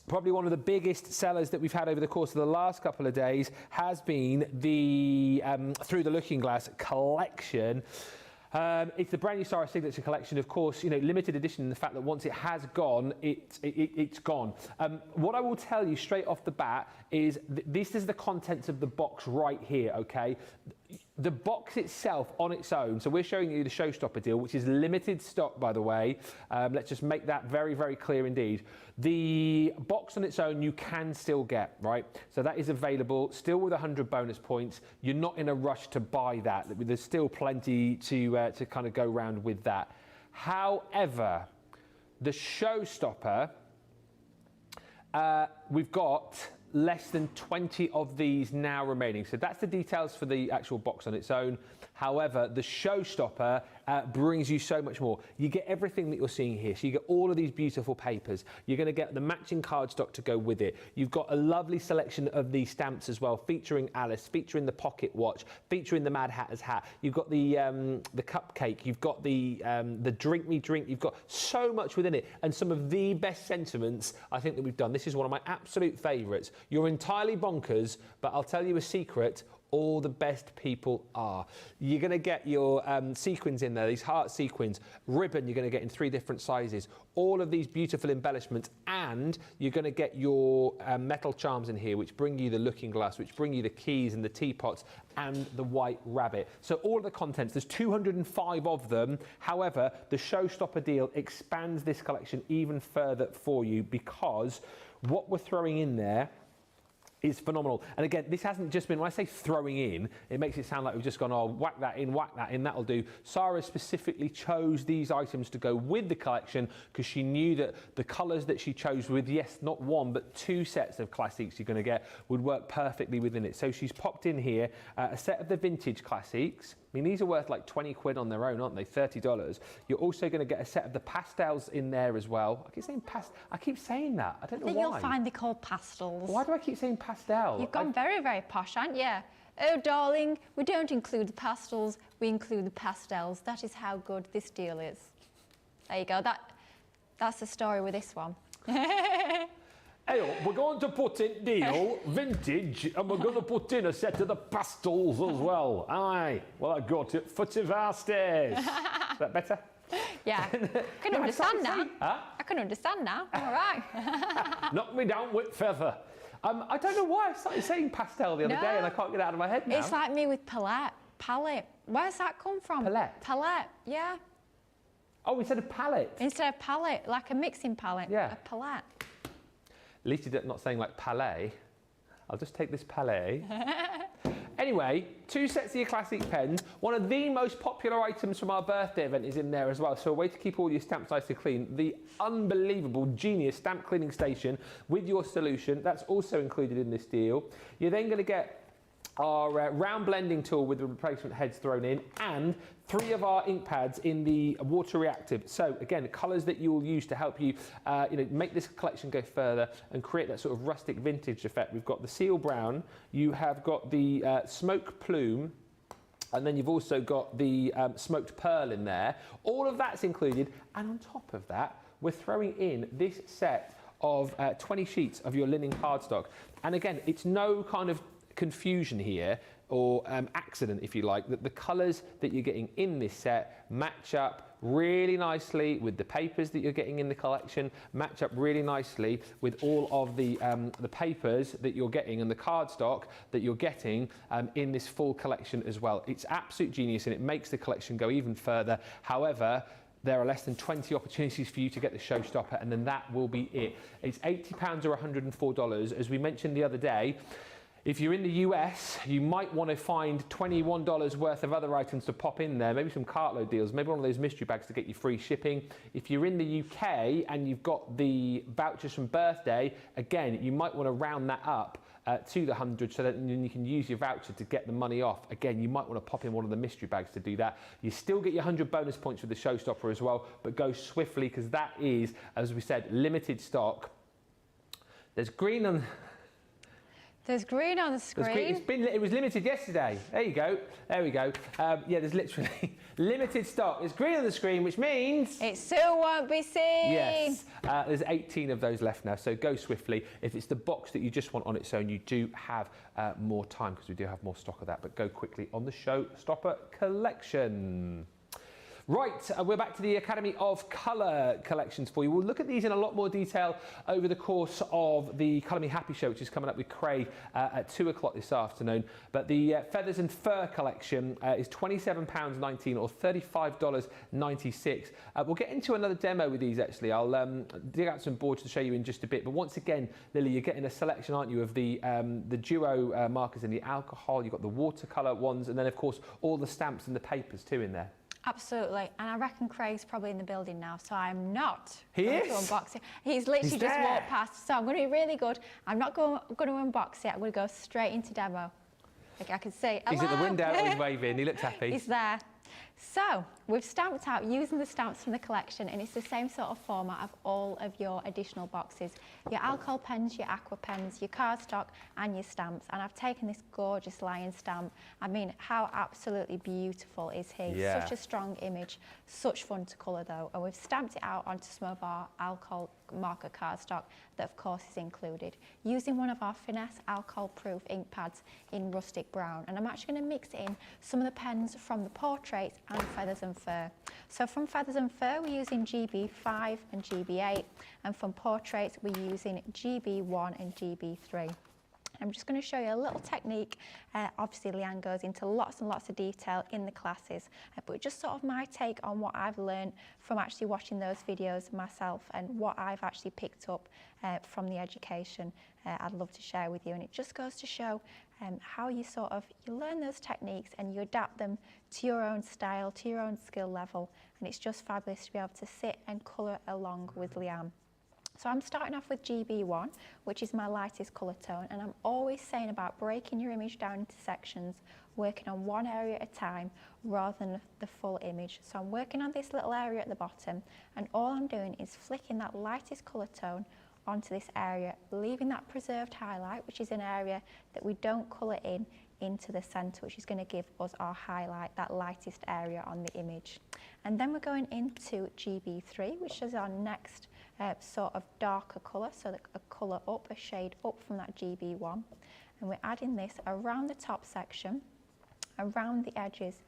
probably one of the biggest sellers that we've had over the course of the last couple of days has been the Through the Looking Glass collection. It's the brand new Sarah Signature collection, of course, you know, limited edition in the fact that once it has gone, it's gone. What I will tell you straight off the bat is this is the contents of the box right here, okay? The box itself on its own, so we're showing you the Showstopper deal, which is limited stock, by the way. Let's just make that very, very clear indeed. The box on its own you can still get, right? So that is available, still with 100 bonus points. You're not in a rush to buy that. There's still plenty to kind of go around with that. However, the Showstopper, we've got less than 20 of these now remaining. So that's the details for the actual box on its own. However, the Showstopper brings you so much more. You get everything that you're seeing here. So you get all of these beautiful papers. You're going to get the matching cardstock to go with it. You've got a lovely selection of these stamps as well, featuring Alice, featuring the pocket watch, featuring the Mad Hatter's hat. You've got the cupcake. You've got the drink me drink. You've got so much within it, and some of the best sentiments I think that we've done. This is one of my absolute favourites. You're entirely bonkers, but I'll tell you a secret. All the best people are. You're going to get your sequins in there, these heart sequins, ribbon you're going to get in 3 different sizes, all of these beautiful embellishments, and you're going to get your metal charms in here, which bring you the looking glass, which bring you the keys and the teapots and the white rabbit. So all of the contents, there's 205 of them. However, the Showstopper deal expands this collection even further for you, because what we're throwing in there is phenomenal. And again, this hasn't just been, when I say throwing in, it makes it sound like we've just gone, oh, whack that in, that'll do. Sarah specifically chose these items to go with the collection because she knew that the colours that she chose with, yes, not 1, but 2 sets of classiques you're going to get would work perfectly within it. So she's popped in here a set of the vintage classiques. I mean, these are worth like 20 quid on their own, aren't they? $30. You're also going to get a set of the pastels in there as well. I keep saying that. I don't know why. I think you'll find they're called pastels. Why do I keep saying pastel? You've gone very, very posh, haven't you? Oh, darling, we don't include the pastels, we include the pastels. That is how good this deal is. There you go. That's the story with this one. Hey, we're going to put in deal vintage, and we're going to put in a set of the pastels as well. Aye, well, I got it for Tivastes. Is that better? Yeah, I can understand now. Huh? I can understand now. All right. Knock me down with feather. I don't know why I started saying pastel the other day, and I can't get it out of my head now. It's like me with palette. Where's that come from? Palette? Palette, yeah. Oh, instead of palette? Instead of palette, like a mixing palette. Yeah. A palette. At least you're not saying like palais. I'll just take this palais. Anyway, 2 sets of your classic pens. One of the most popular items from our birthday event is in there as well. So a way to keep all your stamps nice and clean. The unbelievable genius stamp cleaning station with your solution. That's also included in this deal. You're then going to get our round blending tool with the replacement heads thrown in, and 3 of our ink pads in the water reactive. So again, colours that you will use to help you, make this collection go further and create that sort of rustic vintage effect. We've got the seal brown, you have got the smoke plume, and then you've also got the smoked pearl in there. All of that's included, and on top of that, we're throwing in this set of 20 sheets of your linen cardstock. And again, it's no kind of confusion here, or accident, if you like, that the colours that you're getting in this set match up really nicely with the papers that you're getting in the collection, match up really nicely with all of the papers that you're getting and the cardstock that you're getting in this full collection as well. It's absolute genius, and it makes the collection go even further. However, there are less than 20 opportunities for you to get the Showstopper, and then that will be it. It's £80 or $104. As we mentioned the other day, if you're in the US, you might want to find $21 worth of other items to pop in there, maybe some cartload deals, maybe one of those mystery bags to get you free shipping. If you're in the UK and you've got the vouchers from birthday, again, you might want to round that up to the 100, so that then you can use your voucher to get the money off. Again, you might want to pop in one of the mystery bags to do that. You still get your 100 bonus points with the showstopper as well, but go swiftly because that is, as we said, limited stock. There's green on... There's green on the screen. It was limited yesterday. There you go. There we go. Yeah, there's literally limited stock. There's green on the screen, which means... It soon won't be seen. Yes. There's 18 of those left now, so go swiftly. If it's the box that you just want on its own, you do have more time because we do have more stock of that, but go quickly on the Showstopper collection. Right, we're back to the Academy of Colour collections for you. We'll look at these in a lot more detail over the course of the Colour Me Happy show, which is coming up with Craig at 2 o'clock this afternoon. But the Feathers and Fur collection is £27.19 or $35.96. We'll get into another demo with these, actually. I'll dig out some boards to show you in just a bit. But once again, Lily, you're getting a selection, aren't you, of the duo markers in the alcohol. You've got the watercolour ones, and then, of course, all the stamps and the papers too in there. Absolutely, and I reckon Craig's probably in the building now, so I'm not going to unbox it. He's literally just walked past, so I'm going to be really good. I'm not going to unbox it. I'm going to go straight into demo. Like I can see. He's at the window. He's waving. He looks happy. He's there. So we've stamped out using the stamps from the collection, and it's the same sort of format of all of your additional boxes. Your alcohol pens, your aqua pens, your cardstock and your stamps. And I've taken this gorgeous lion stamp. I mean, how absolutely beautiful is he? Yeah. Such a strong image, such fun to colour though. And we've stamped it out onto some of our alcohol marker cardstock that of course is included, using one of our Finesse alcohol proof ink pads in rustic brown. And I'm actually going to mix in some of the pens from the portraits and Feathers and Fur. So from Feathers and Fur we're using GB5 and GB8, and from portraits we're using GB1 and GB3. I'm just going to show you a little technique. Obviously Leanne goes into lots and lots of detail in the classes, but just sort of my take on what I've learned from actually watching those videos myself and what I've actually picked up from the education I'd love to share with you. And it just goes to show how you you learn those techniques and you adapt them to your own style, to your own skill level. And it's just fabulous to be able to sit and colour along with Leanne. So I'm starting off with GB1, which is my lightest colour tone, and I'm always saying about breaking your image down into sections, working on one area at a time rather than the full image. So I'm working on this little area at the bottom, and all I'm doing is flicking that lightest colour tone onto this area, leaving that preserved highlight, which is an area that we don't colour into the centre, which is going to give us our highlight, that lightest area on the image. And then we're going into GB3, which is our next sort of darker colour, so a colour up, a shade up from that GB1. And we're adding this around the top section, around the edges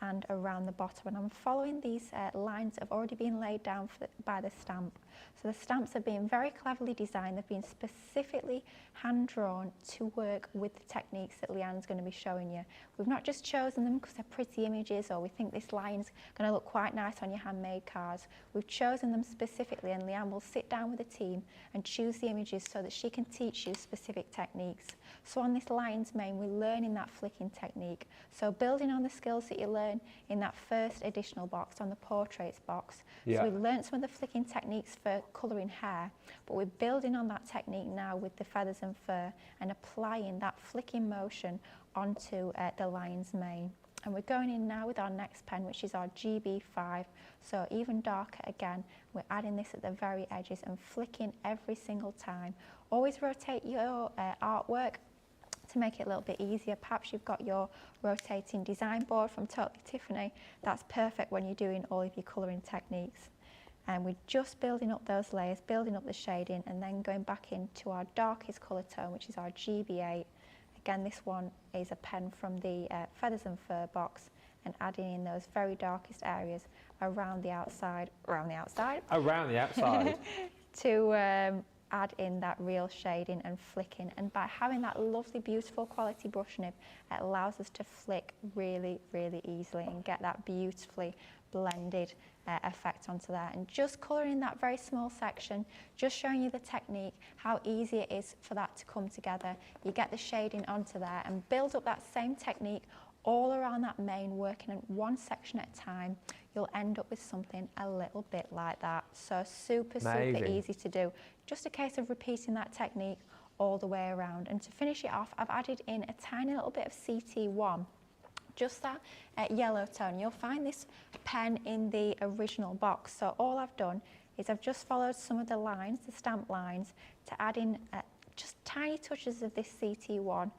and around the bottom. And I'm following these lines that have already been laid down by the stamp. So the stamps have been very cleverly designed. They've been specifically hand-drawn to work with the techniques that Leanne's going to be showing you. We've not just chosen them because they're pretty images or we think this line's going to look quite nice on your handmade cards. We've chosen them specifically, and Leanne will sit down with the team and choose the images so that she can teach you specific techniques. So on this lion's mane, we're learning that flicking technique. So building on the skills that you learn in that first additional box, on the portraits box. Yeah. So we've learned some of the flicking techniques for colouring hair, but we're building on that technique now with the Feathers and Fur and applying that flicking motion onto the lion's mane. And we're going in now with our next pen, which is our GB5, so even darker again. We're adding this at the very edges and flicking every single time. Always rotate your artwork to make it a little bit easier. Perhaps you've got your rotating design board from Totally Tiffany. That's perfect when you're doing all of your colouring techniques. And we're just building up those layers, building up the shading, and then going back into our darkest colour tone, which is our GB8. Again, this one is a pen from the Feathers and Fur box, and adding in those very darkest areas around the outside, to add in that real shading and flicking. And by having that lovely, beautiful quality brush nib, it allows us to flick really, really easily and get that beautifully blended effect onto there. And just colouring that very small section, just showing you the technique, how easy it is for that to come together. You get the shading onto there and build up that same technique all around that mane, working in one section at a time. You'll end up with something a little bit like that. So super, super easy to do. Just a case of repeating that technique all the way around. And to finish it off, I've added in a tiny little bit of CT1, just that yellow tone. You'll find this pen in the original box. So all I've done is I've just followed some of the lines, the stamp lines, to add in just tiny touches of this CT1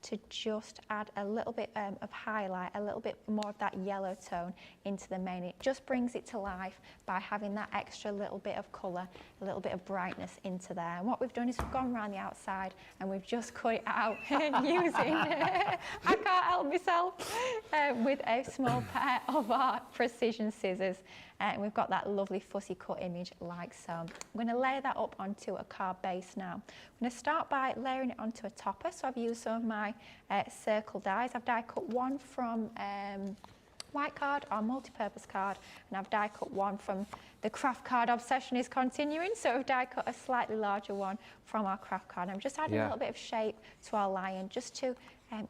to just add a little bit of highlight, a little bit more of that yellow tone into the main. It just brings it to life by having that extra little bit of colour, a little bit of brightness into there. And what we've done is we've gone around the outside and we've just cut it out using, I can't help myself, with a small pair of our precision scissors. And we've got that lovely fussy cut image like so. I'm going to layer that up onto a card base now. I'm going to start by layering it onto a topper. So I've used some of my circle dies. I've die cut one from white card or multi-purpose card, and I've die cut one from the craft card obsession is continuing, so I've die cut a slightly larger one from our craft card. I'm just adding a little bit of shape to our lion just to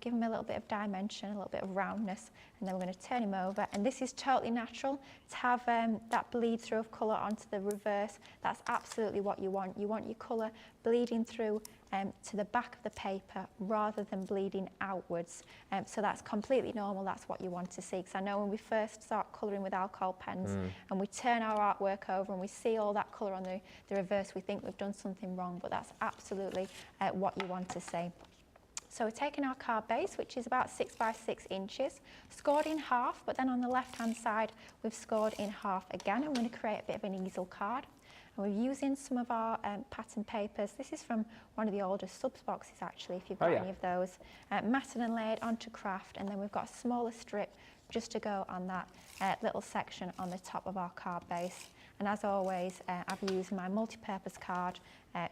give him a little bit of dimension, a little bit of roundness, and then we're going to turn him over. And this is totally natural to have that bleed through of colour onto the reverse. That's absolutely what you want. You want your colour bleeding through to the back of the paper rather than bleeding outwards. So that's completely normal. That's what you want to see. Because I know when we first start colouring with alcohol pens and we turn our artwork over and we see all that colour on the reverse, we think we've done something wrong, but that's absolutely what you want to see. So we're taking our card base, which is about 6 by 6 inches, scored in half, but then on the left-hand side, we've scored in half again. I'm going to create a bit of an easel card. And we're using some of our pattern papers. This is from one of the older subs boxes, actually, if you've got any of those. Matted and laid onto craft, and then we've got a smaller strip just to go on that little section on the top of our card base. And as always, I've used my multi-purpose card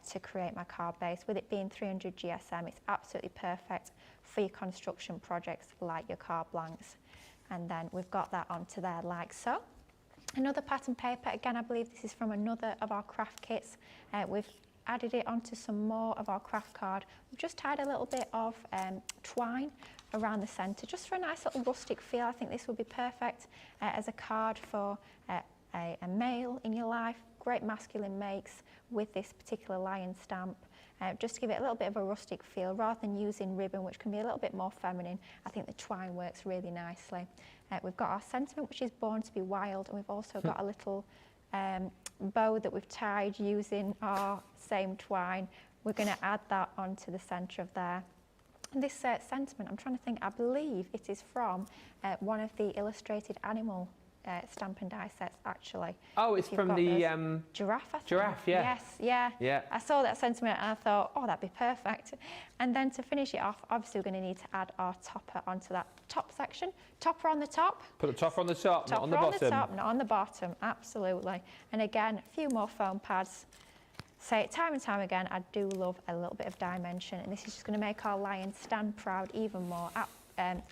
to create my card base. With it being 300 GSM, it's absolutely perfect for your construction projects like your card blanks. And then we've got that onto there like so. Another pattern paper, again, I believe this is from another of our craft kits. We've added it onto some more of our craft card. We've just tied a little bit of twine around the centre, just for a nice little rustic feel. I think this would be perfect as a card for a male in your life. Great masculine makes with this particular lion stamp. Just to give it a little bit of a rustic feel, rather than using ribbon, which can be a little bit more feminine. I think the twine works really nicely. We've got our sentiment, which is born to be wild, and we've also got a little bow that we've tied using our same twine. We're going to add that onto the centre of there. And this sentiment, I'm trying to think, I believe it is from one of the illustrated animal stamp and die sets, actually. Oh, it's from the giraffe, I think. Giraffe, yeah. Yes, yeah. Yeah. I saw that sentiment and I thought, oh, that'd be perfect. And then to finish it off, obviously we're going to need to add our topper onto that top section. Topper on the top. Put the topper on the top, not on the bottom. Topper on the top, not on the bottom, absolutely. And again, a few more foam pads. Say it time and time again, I do love a little bit of dimension, and this is just going to make our lion stand proud even more.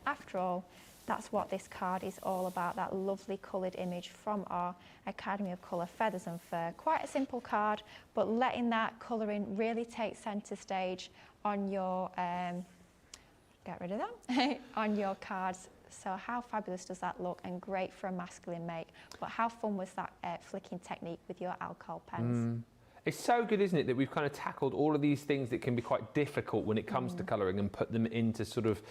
After all, that's what this card is all about, that lovely coloured image from our Academy of Colour Feathers and Fur. Quite a simple card, but letting that colouring really take centre stage on your, get rid of that, on your cards. So how fabulous does that look, and great for a masculine make. But how fun was that flicking technique with your alcohol pens? It's so good, isn't it, that we've kind of tackled all of these things that can be quite difficult when it comes to colouring and put them into sort of,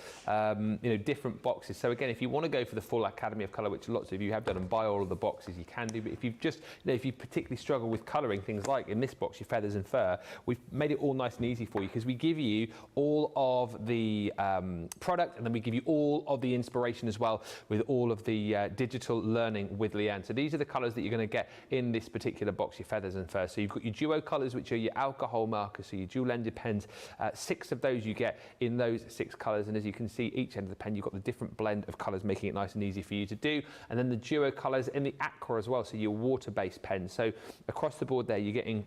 different boxes. So again, if you want to go for the full Academy of Colour, which lots of you have done, and buy all of the boxes, you can do. But if you've just, if you particularly struggle with colouring things like in this box, your feathers and fur, we've made it all nice and easy for you, because we give you all of the product, and then we give you all of the inspiration as well with all of the digital learning with Leanne. So these are the colours that you're going to get in this particular box, your feathers and fur. So you've got your duo colours, which are your alcohol markers, so your dual-ended pens. 6 of those you get in those 6 colours, and as you can see, each end of the pen you've got the different blend of colours, making it nice and easy for you to do. And then the duo colours in the aqua as well, so your water-based pens. So across the board there, you're getting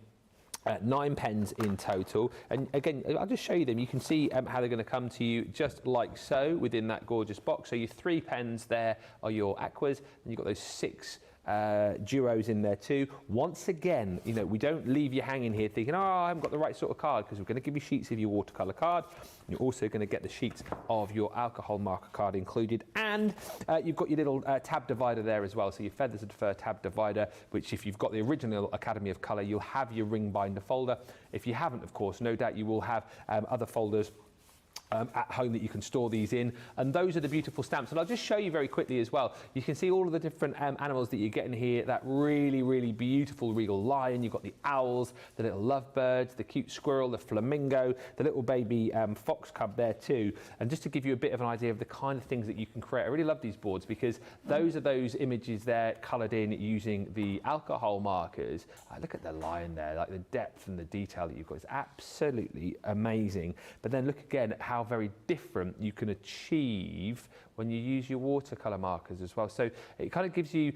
9 pens in total, and again, I'll just show you them. You can see how they're going to come to you just like so within that gorgeous box. So your 3 pens there are your aquas, and you've got those 6 duos in there too. Once again, you know, we don't leave you hanging here thinking, oh, I haven't got the right sort of card, because we're going to give you sheets of your watercolour card. You're also going to get the sheets of your alcohol marker card included, and you've got your little tab divider there as well, so your feathers and fur tab divider, which if you've got the original Academy of Colour, you'll have your ring binder folder. If you haven't, of course, no doubt you will have other folders at home that you can store these in, and those are the beautiful stamps. And I'll just show you very quickly as well. You can see all of the different animals that you're getting here. That really beautiful regal lion. You've got the owls, the little lovebirds, the cute squirrel, the flamingo, the little baby fox cub there too. And just to give you a bit of an idea of the kind of things that you can create, I really love these boards because those are those images there coloured in using the alcohol markers. Look at the lion there, like the depth and the detail that you've got is absolutely amazing. But then look again at how very different you can achieve when you use your watercolour markers as well. So it kind of gives you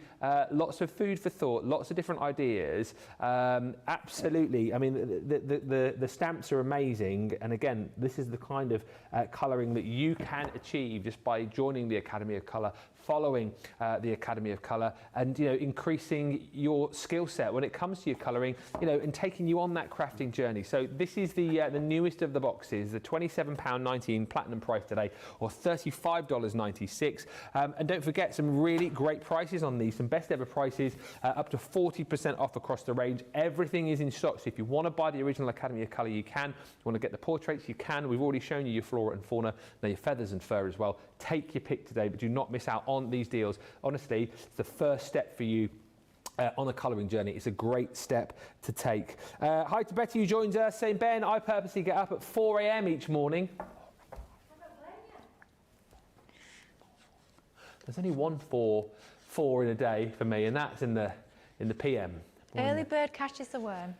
lots of food for thought, lots of different ideas. Absolutely. I mean, the stamps are amazing. And again, this is the kind of colouring that you can achieve just by joining the Academy of Colour, following the Academy of Colour, and, you know, increasing your skill set when it comes to your colouring, you know, and taking you on that crafting journey. So this is the newest of the boxes, the £27.19 platinum price today, or $35.96. And don't forget, some really great prices on these, some best ever prices, up to 40% off across the range. Everything is in stock, so if you want to buy the original Academy of Colour, you can. If you want to get the portraits, you can. We've already shown you your flora and fauna, now your feathers and fur as well. Take your pick today, but do not miss out on these deals. Honestly, it's the first step for you on the colouring journey. It's a great step to take. Hi to Betty, who joins us, saying, Ben, I purposely get up at 4 a.m. each morning. There's only one 4 in a day for me, and that's in the PM. Early bird catches the worm.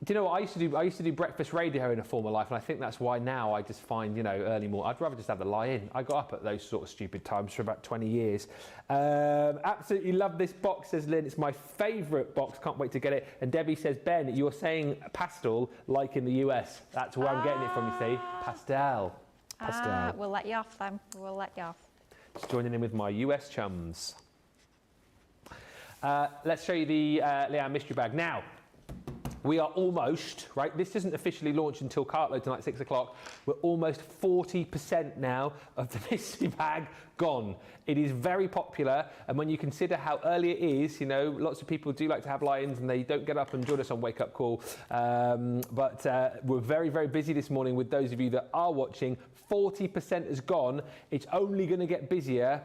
Do you know what I used to do breakfast radio in a former life, and I think that's why now I just find, you know, early morning, I'd rather just have the lie in. I got up at those sort of stupid times for about 20 years. Absolutely love this box, says Lynn. It's my favourite box. Can't wait to get it. And Debbie says, Ben, you're saying pastel like in the US. That's where I'm getting it from, you see. Pastel. We'll let you off then. We'll let you off. Just joining in with my US chums. Let's show you the Leanne mystery bag. Now, we are almost, right, this isn't officially launched until cartload tonight, 6 o'clock. We're almost 40% now of the mystery bag gone. It is very popular, and when you consider how early it is, you know, lots of people do like to have lie-ins and they don't get up and join us on Wake Up Call. But we're very busy this morning with those of you that are watching. 40% is gone. It's only going to get busier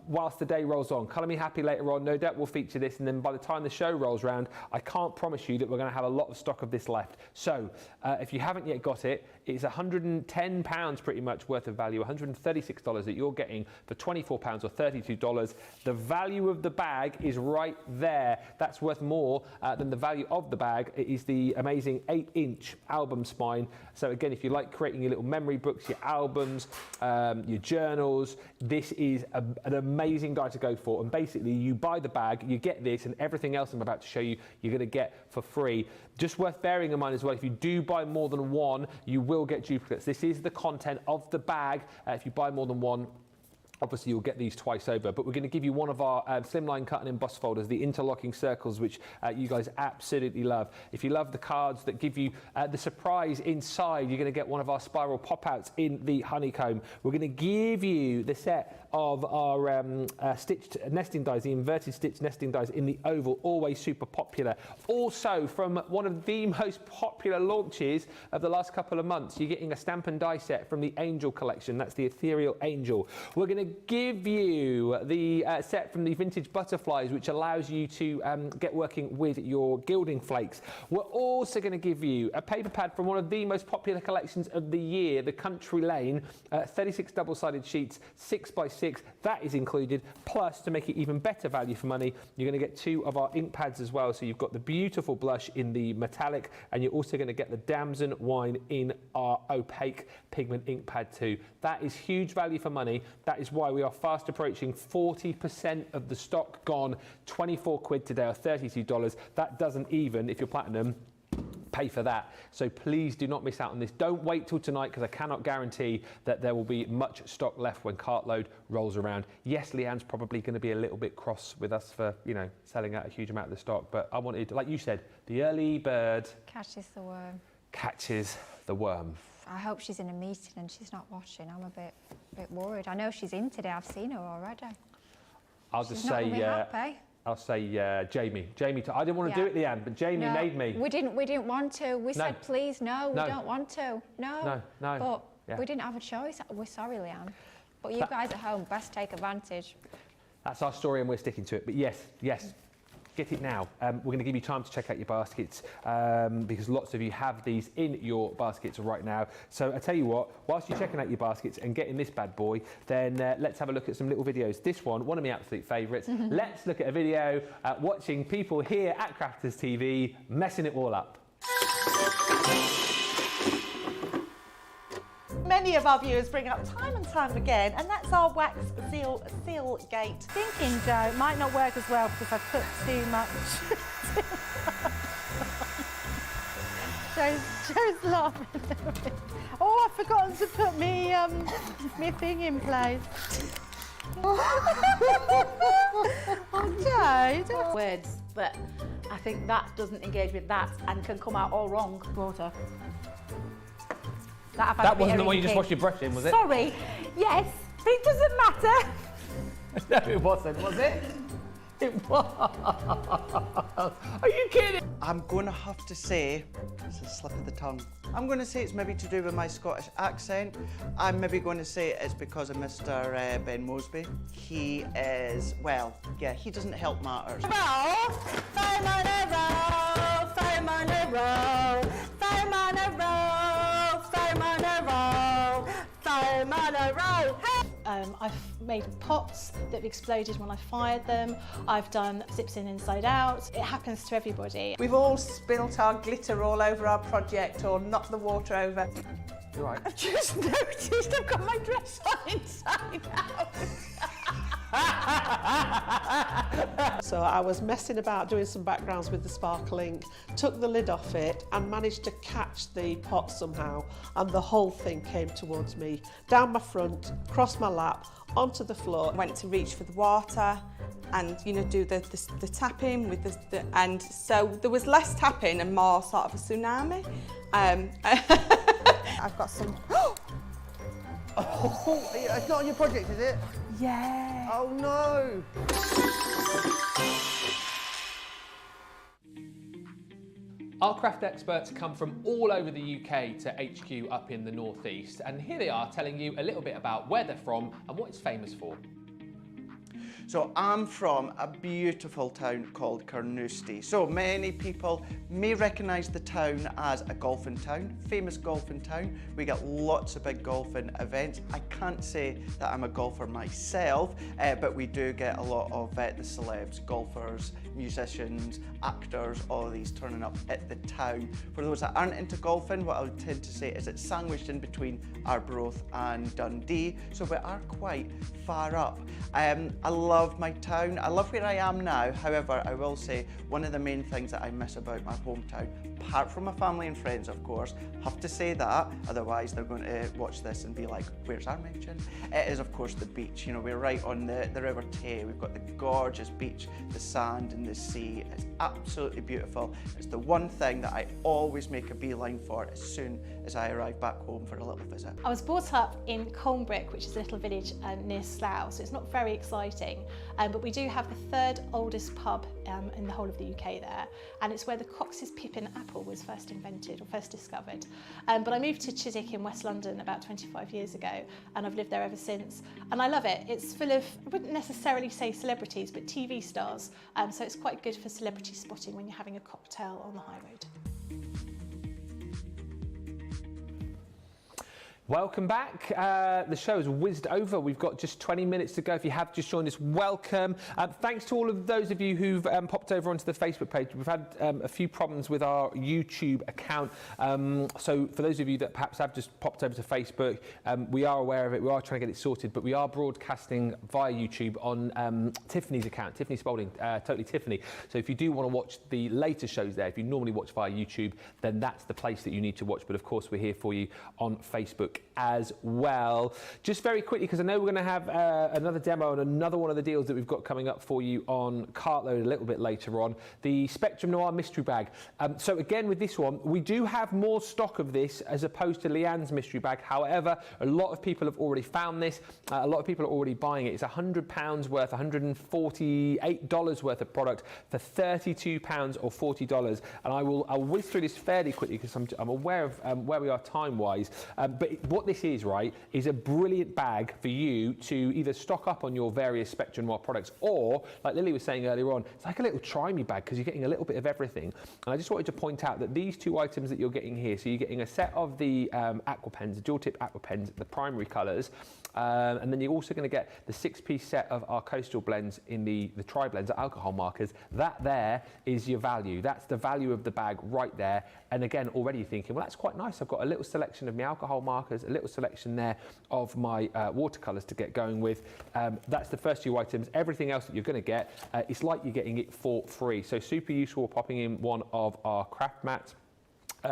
whilst the day rolls on. Colour Me Happy later on, no doubt we'll feature this, and then by the time the show rolls round, I can't promise you that we're going to have a lot of stock of this left. So if you haven't yet got it, it's £110 pretty much worth of value, $136 that you're getting for £24 or $32. The value of the bag is right there. That's worth more than the value of the bag. It is the amazing 8-inch album spine. So again, if you like creating your little memory books, your albums, your journals, this is an amazing guide to go for. And basically, you buy the bag, you get this, and everything else I'm about to show you, you're going to get for free. Just worth bearing in mind as well, if you do buy more than one, you will get duplicates. This is the content of the bag. If you buy more than one, obviously you'll get these twice over, but we're going to give you one of our slimline cut and emboss folders, the interlocking circles, which you guys absolutely love. If you love the cards that give you the surprise inside, you're going to get one of our spiral pop-outs in the honeycomb. We're going to give you the set of our stitched nesting dies, the inverted stitch nesting dies in the oval, always super popular. Also, from one of the most popular launches of the last couple of months, you're getting a stamp and die set from the Angel collection. That's the Ethereal Angel. We're going to give you the set from the Vintage Butterflies, which allows you to get working with your gilding flakes. We're also going to give you a paper pad from one of the most popular collections of the year, the Country Lane, 36 double-sided sheets, 6x6. That is included. Plus, to make it even better value for money, you're going to get 2 of our ink pads as well. So you've got the beautiful blush in the metallic, and you're also going to get the Damson Wine in our opaque pigment ink pad too. That is huge value for money. That is why we are fast approaching 40% of the stock gone. 24 quid today, or $32. That doesn't even, if you're platinum, pay for that. So please do not miss out on this. Don't wait till tonight, because I cannot guarantee that there will be much stock left when Cartload rolls around. Yes, Leanne's probably going to be a little bit cross with us for, you know, selling out a huge amount of the stock, but I wanted, like you said, the early bird Catches the worm. catches the worm. I hope she's in a meeting and she's not watching. I'm a bit worried. I know she's in today. I've seen her already. I'll She's just not say, gonna be happy. I'll say Jamie. I didn't want to do it, Leanne, but Jamie No, made me. We didn't want to. We said, please, no, we don't want to. No. But we didn't have a choice. We're sorry, Leanne. But you guys at home, best take advantage. That's our story and we're sticking to it. But yes, get it now. We're going to give you time to check out your baskets because lots of you have these in your baskets right now. So I tell you what, whilst you're checking out your baskets and getting this bad boy, then let's have a look at some little videos. This one of my absolute favourites. Let's look at a video watching people here at Crafters TV messing it all up. Many of our viewers bring up time and time again, and that's our wax seal gate. Thinking dough might not work as well because I've put too much. Joe's laughing. Oh, I've forgotten to put me thing in place. Oh, Joe. Words, but I think that doesn't engage with that and can come out all wrong. Water. That wasn't the one you just washed your brush in, was it? Sorry. Yes. It doesn't matter. No, it wasn't, was it? It was. Are you kidding? I'm going to have to say, it's a slip of the tongue. I'm going to say it's maybe to do with my Scottish accent. I'm maybe going to say it's because of Mr. Ben Moseby. He is, well, yeah, he doesn't help matters. I've made pots that have exploded when I fired them. I've done zips in inside out. It happens to everybody. We've all spilt our glitter all over our project or knocked the water over. You're right. I've just noticed I've got my dress on inside out. So I was messing about doing some backgrounds with the sparkling, took the lid off it and managed to catch the pot somehow, and the whole thing came towards me, down my front, across my lap, onto the floor. Went to reach for the water and, you know, do the tapping with the and so there was less tapping and more sort of a tsunami. I've got some... Oh, it's not on your project, is it? Yeah. Oh no! Our craft experts come from all over the UK to HQ up in the northeast, and here they are telling you a little bit about where they're from and what it's famous for. So I'm from a beautiful town called Carnoustie. So many people may recognise the town as a golfing town, famous golfing town. We get lots of big golfing events. I can't say that I'm a golfer myself, but we do get a lot of the celebs, golfers, musicians, actors, all of these turning up at the town. For those that aren't into golfing, what I would tend to say is it's sandwiched in between Arbroath and Dundee, so we are quite far up. I love my town. I love where I am now. However, I will say one of the main things that I miss about my hometown, apart from my family and friends, of course, have to say that, otherwise they're going to watch this and be like, where's our mention? It is, of course, the beach. You know, we're right on the River Tay. We've got the gorgeous beach, the sand and the sea. It's absolutely beautiful. It's the one thing that I always make a beeline for as soon as I arrive back home for a little visit. I was brought up in Colnbrick, which is a little village near Slough, so it's not very exciting, but we do have the third oldest pub in the whole of the UK there, and it's where the Cox's Pippin apple was first invented or first discovered. But I moved to Chiswick in West London about 25 years ago, and I've lived there ever since, and I love it. It's full of, I wouldn't necessarily say celebrities, but TV stars, so it's quite good for celebrity spotting when you're having a cocktail on the high road. Welcome back. The show has whizzed over. We've got just 20 minutes to go. If you have just joined us, welcome. Thanks to all of those of you who've popped over onto the Facebook page. We've had a few problems with our YouTube account. So for those of you that perhaps have just popped over to Facebook, we are aware of it. We are trying to get it sorted, but we are broadcasting via YouTube on Tiffany's account, Tiffany Spalding, Totally Tiffany. So if you do want to watch the later shows there, if you normally watch via YouTube, then that's the place that you need to watch. But of course, we're here for you on Facebook as well. Just very quickly, because I know we're going to have another demo and another one of the deals that we've got coming up for you on Cartload a little bit later on, the Spectrum Noir mystery bag. So again, with this one, we do have more stock of this as opposed to Leanne's mystery bag. However, a lot of people have already found this. A lot of people are already buying it. It's £100 worth, $148 worth of product for £32 or $40. And I'll whiz through this fairly quickly because I'm aware of where we are time-wise. But what this is, right, is a brilliant bag for you to either stock up on your various Spectrum Noir products, or, like Lily was saying earlier on, it's like a little try-me bag because you're getting a little bit of everything. And I just wanted to point out that these two items that you're getting here, so you're getting a set of the aqua pens, the dual tip aqua pens, the primary colours, and then you're also going to get the 6-piece set of our coastal blends in the tri-blends, the alcohol markers. That there is your value. That's the value of the bag right there. And again, already you're thinking, well, that's quite nice. I've got a little selection of my alcohol markers, a little selection there of my watercolours to get going with. That's the first two items. Everything else that you're going to get, it's like you're getting it for free. So super useful popping in one of our craft mats.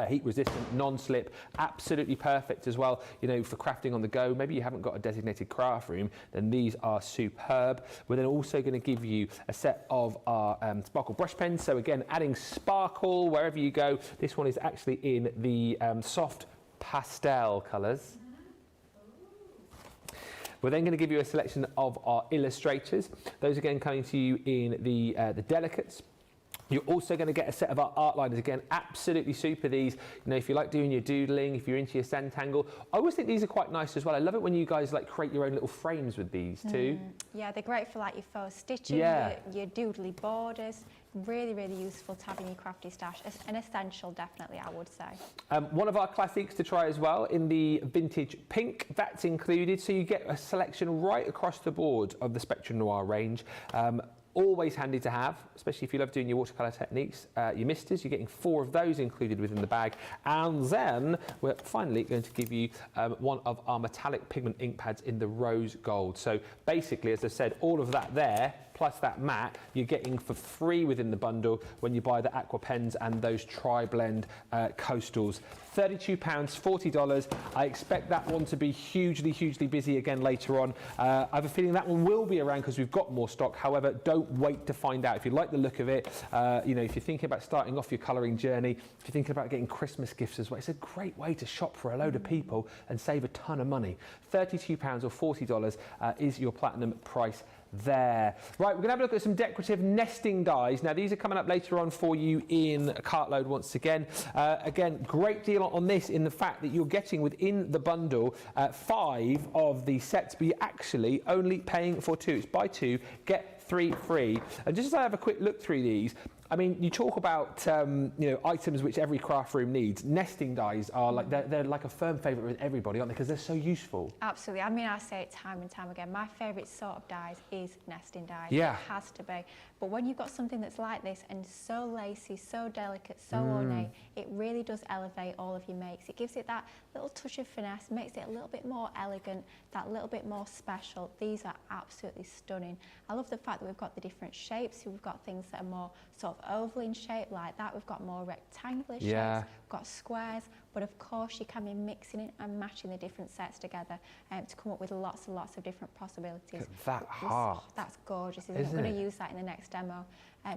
Heat resistant, non-slip, absolutely perfect as well, you know, for crafting on the go. Maybe you haven't got a designated craft room, then these are superb. We're then also going to give you a set of our sparkle brush pens. So again, adding sparkle wherever you go. This one is actually in the soft pastel colours. We're then going to give you a selection of our illustrators. Those again coming to you in the delicates. You're also going to get a set of our art liners. Again, absolutely super these. You know, if you like doing your doodling, if you're into your Centangle, I always think these are quite nice as well. I love it when you guys like create your own little frames with these too. Yeah, they're great for like your faux stitching, your doodly borders. Really, really useful to have in your crafty stash. It's an essential, definitely, I would say. One of our classics to try as well in the vintage pink, that's included. So you get a selection right across the board of the Spectrum Noir range. Always handy to have, especially if you love doing your watercolour techniques. Your misters, you're getting 4 of those included within the bag. And then we're finally going to give you one of our metallic pigment ink pads in the rose gold. So basically, as I said, all of that there, plus that mat, you're getting for free within the bundle when you buy the aqua pens and those tri-blend coastals. £32, $40. I expect that one to be hugely, hugely busy again later on. I have a feeling that one will be around because we've got more stock. However, don't wait to find out. If you like the look of it, you know, if you're thinking about starting off your colouring journey, if you're thinking about getting Christmas gifts as well, it's a great way to shop for a load of people and save a ton of money. £32 or $40 is your platinum price there. Right, we're going to have a look at some decorative nesting dies. Now, these are coming up later on for you in a Cartload once again. Again, great deal on this in the fact that you're getting within the bundle 5 of the sets, but you're actually only paying for 2. It's buy 2, get 3 free. And just as I have a quick look through these, I mean, you talk about you know, items which every craft room needs. Nesting dies are like they're like a firm favourite with everybody, aren't they? Because they're so useful. Absolutely. I mean, I say it time and time again. My favourite sort of dies is nesting dies. Yeah. It has to be. But when you've got something that's like this and so lacy, so delicate, so ornate, it really does elevate all of your makes. It gives it that little touch of finesse, makes it a little bit more elegant, that little bit more special. These are absolutely stunning. I love the fact that we've got the different shapes. We've got things that are more sort of oval in shape like that. We've got more rectangular shapes. We've got squares. But of course, you can be mixing it and matching the different sets together to come up with lots and lots of different possibilities. That heart. That's gorgeous, isn't it? We're going to use that in the next demo.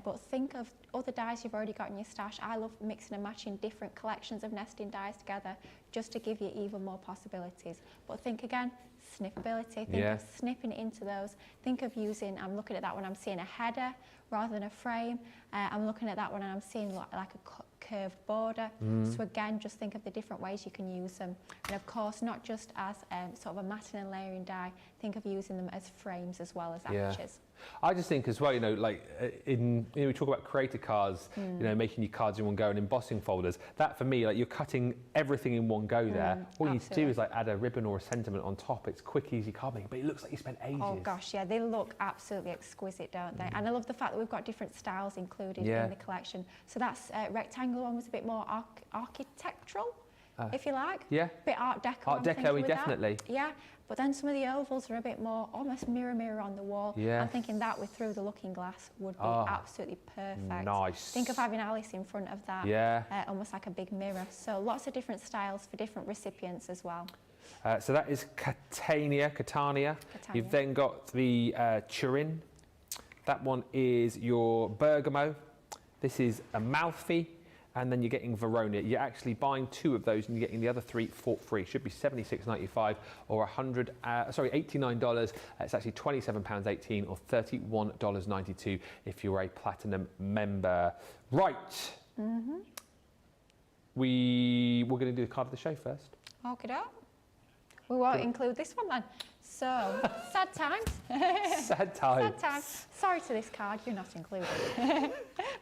But think of other dies you've already got in your stash. I love mixing and matching different collections of nesting dies together just to give you even more possibilities. But think again, snippability. Think of snipping into those. Think of using, I'm looking at that one, I'm seeing a header rather than a frame. I'm looking at that one and I'm seeing like a curved border. So again, just think of the different ways you can use them. And of course, not just as sort of a matting and layering die, think of using them as frames as well as arches. I just think as well, you know, like we talk about creator cards, you know, making your cards in one go and embossing folders. That for me, like you're cutting everything in one go there. All you need to do is like add a ribbon or a sentiment on top. It's quick, easy card making, but it looks like you spent ages. Oh gosh, yeah, they look absolutely exquisite, don't they? And I love the fact that we've got different styles included in the collection. So that's rectangular one was a bit more architectural, if you like. Yeah. Bit Art Deco. Art Deco, definitely. Yeah. But then some of the ovals are a bit more almost mirror on the wall. Yeah. I'm thinking that with through the looking glass would be absolutely perfect. Nice. Think of having Alice in front of that. Yeah. Almost like a big mirror. So lots of different styles for different recipients as well. So that is Catania. You've then got the Turin. That one is your Bergamo. This is Amalfi. And then you're getting Verona. You're actually buying 2 of those and you're getting the other 3 for free. Should be $76.95 or $89. It's actually £27.18 or $31.92 if you're a platinum member. Right. We're going to do the card of the show first. Okay, we won't include this one then. So, sad times. Sad times. Sad times. Sorry to this card, you're not included.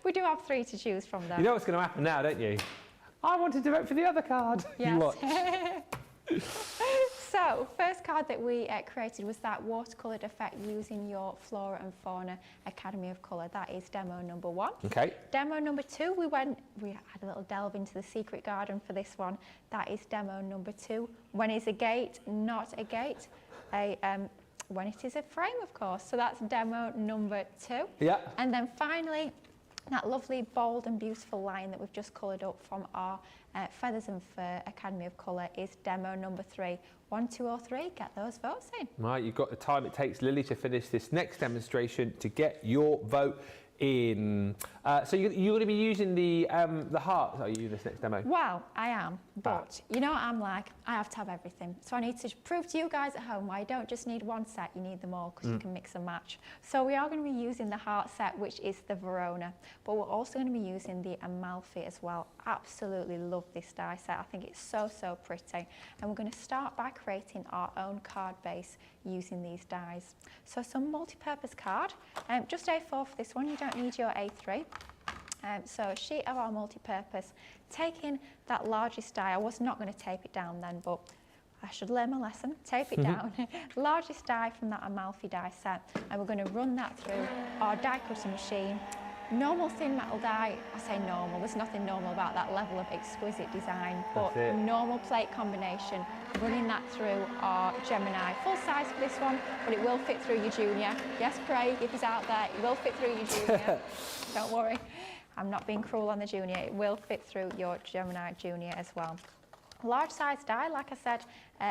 We do have 3 to choose from though. You know what's going to happen now, don't you? I wanted to vote for the other card. Yes. You watch. So, first card that we created was that watercoloured effect using your Flora and Fauna Academy of Colour. That is demo number 1. Okay. Demo number 2, we had a little delve into the secret garden for this one. That is demo number 2. When is a gate not a gate? When it is a frame, of course. So that's demo number 2. Yeah. And then finally, that lovely, bold and beautiful line that we've just coloured up from our Feathers and Fur Academy of Colour is demo number 3. 1, 2 or 3, get those votes in. Right, you've got the time it takes, Lily, to finish this next demonstration to get your vote in. So you're going to be using the heart, are you, this next demo? Well, I am, but you know what I'm like, I have to have everything. So I need to prove to you guys at home why you don't just need one set, you need them all because you can mix and match. So we are going to be using the heart set, which is the Verona, but we're also going to be using the Amalfi as well. Absolutely love this die set. I think it's so, so pretty. And we're going to start by creating our own card base using these dies. So some multi-purpose card, just A4 for this one, you don't need your A3. So a sheet of our multi-purpose, taking that largest die, I was not going to tape it down then, but I should learn my lesson, tape it down. Largest die from that Amalfi die set, and we're going to run that through our die cutting machine. Normal thin metal die, I say normal, there's nothing normal about that level of exquisite design, but normal plate combination, running that through our Gemini. Full size for this one, but it will fit through your Junior. Yes, Craig, if he's out there, it will fit through your Junior. Don't worry, I'm not being cruel on the Junior, it will fit through your Gemini Junior as well. Large size die, like I said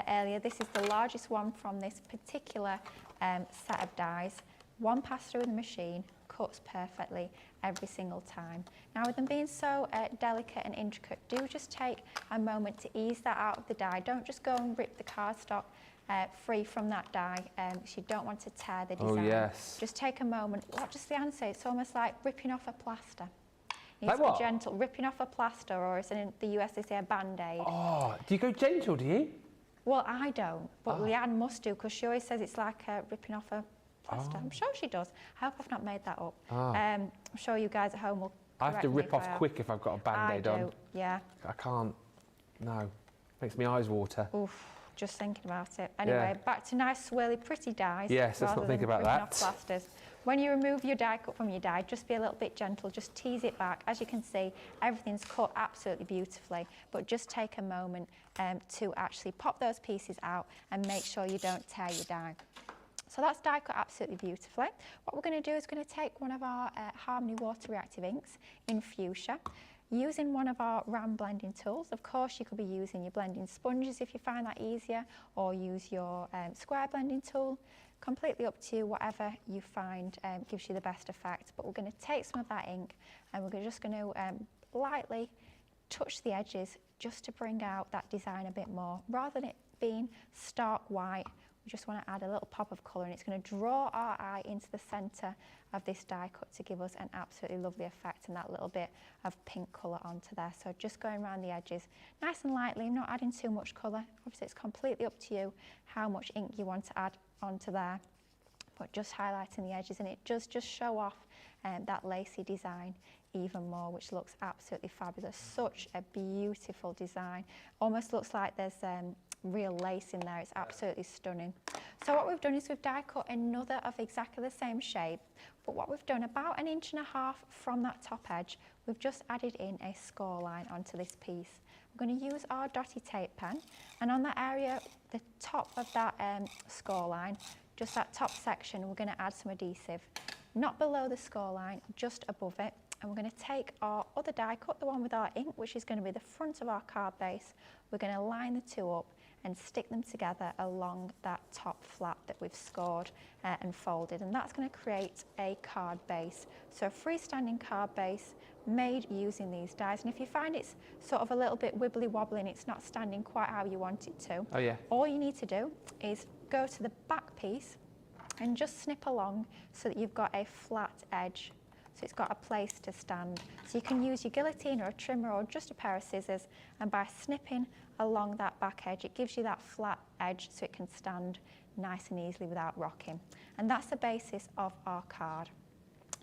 earlier, this is the largest one from this particular set of dies. One pass through the machine, cuts perfectly every single time. Now with them being so delicate and intricate, do just take a moment to ease that out of the die. Don't just go and rip the cardstock free from that die, because you don't want to tear the design. Oh yes. Just take a moment. What does Leanne say? It's almost like ripping off a plaster. Like what? Be gentle. Ripping off a plaster, or as in the US they say a band-aid. Oh, do you go gentle, do you? Well, I don't, but Leanne must do, because she always says it's like ripping off a plaster. I'm sure she does. I hope I've not made that up. I'm sure you guys at home will I have to rip off quick if I've got a band-aid on. Yeah. I can't. No. Makes my eyes water. Oof, just thinking about it. Anyway, back to nice, swirly, pretty dies. Yes, let's not think about that. Off plasters. When you remove your die cut from your die, just be a little bit gentle, just tease it back. As you can see, everything's cut absolutely beautifully, but just take a moment to actually pop those pieces out and make sure you don't tear your die. So that's die cut absolutely beautifully. What we're going to do is going to take one of our Harmony water reactive inks in fuchsia, using one of our round blending tools. Of course, you could be using your blending sponges if you find that easier, or use your square blending tool. Completely up to you, whatever you find gives you the best effect. But we're going to take some of that ink and we're just going to lightly touch the edges just to bring out that design a bit more. Rather than it being stark white, we just want to add a little pop of colour, and it's going to draw our eye into the centre of this die cut to give us an absolutely lovely effect and that little bit of pink colour onto there. So just going around the edges nice and lightly, not adding too much colour. Obviously it's completely up to you how much ink you want to add onto there. but just highlighting the edges, and it does just show off that lacy design even more, which looks absolutely fabulous. Such a beautiful design. Almost looks like there's real lace in there. It's absolutely stunning. So what we've done is we've die cut another of exactly the same shape, but what we've done about 1.5 inches from that top edge, we've just added in a score line onto this piece. We're going to use our dotty tape pen, and on that area, the top of that score line, just that top section, we're going to add some adhesive. Not below the score line, just above it. And we're going to take our other die cut, the one with our ink, which is going to be the front of our card base. We're going to line the two up and stick them together along that top flap that we've scored and folded. And that's going to create a card base. So a freestanding card base made using these dies. And if you find it's sort of a little bit wibbly wobbly and it's not standing quite how you want it to, all you need to do is go to the back piece and just snip along so that you've got a flat edge. So it's got a place to stand. So you can use your guillotine or a trimmer or just a pair of scissors, and by snipping along that back edge, it gives you that flat edge so it can stand nice and easily without rocking. And that's the basis of our card.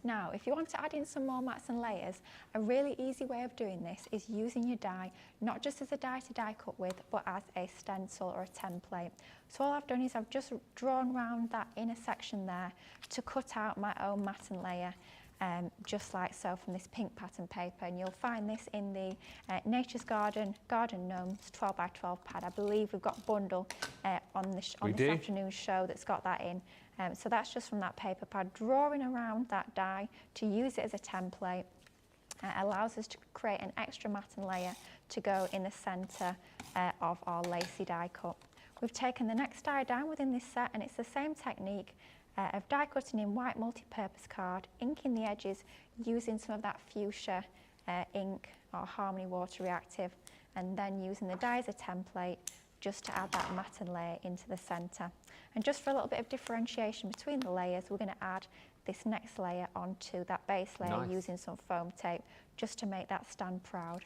Now, if you want to add in some more mats and layers, a really easy way of doing this is using your die, not just as a die to die cut with, but as a stencil or a template. So all I've done is I've just drawn around that inner section there to cut out my own mat and layer. Just like so from this pink pattern paper, and you'll find this in the Nature's Garden Gnomes 12 by 12 pad. I believe we've got a bundle on this afternoon's show that's got that in. So that's just from that paper pad, drawing around that die to use it as a template. Allows us to create an extra mat and layer to go in the centre of our lacy die cut. We've taken the next die down within this set, and it's the same technique of die cutting in white multi-purpose card, inking the edges using some of that fuchsia ink or Harmony Water Reactive, and then using the die as a template just to add that mat and layer into the centre. And just for a little bit of differentiation between the layers, we're going to add this next layer onto that base layer using some foam tape just to make that stand proud.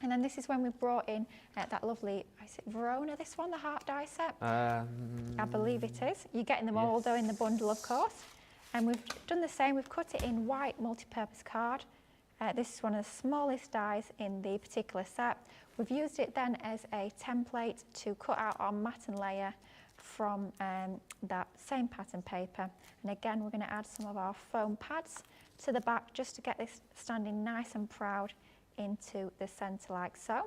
And then this is when we've brought in that lovely, is it Verona, this one, the heart die set? I believe it is. You're getting them all though in the bundle, of course. And we've done the same, we've cut it in white multi-purpose card. This is one of the smallest dies in the particular set. We've used it then as a template to cut out our mat and layer from that same pattern paper. And again, we're going to add some of our foam pads to the back just to get this standing nice and proud into the centre like so.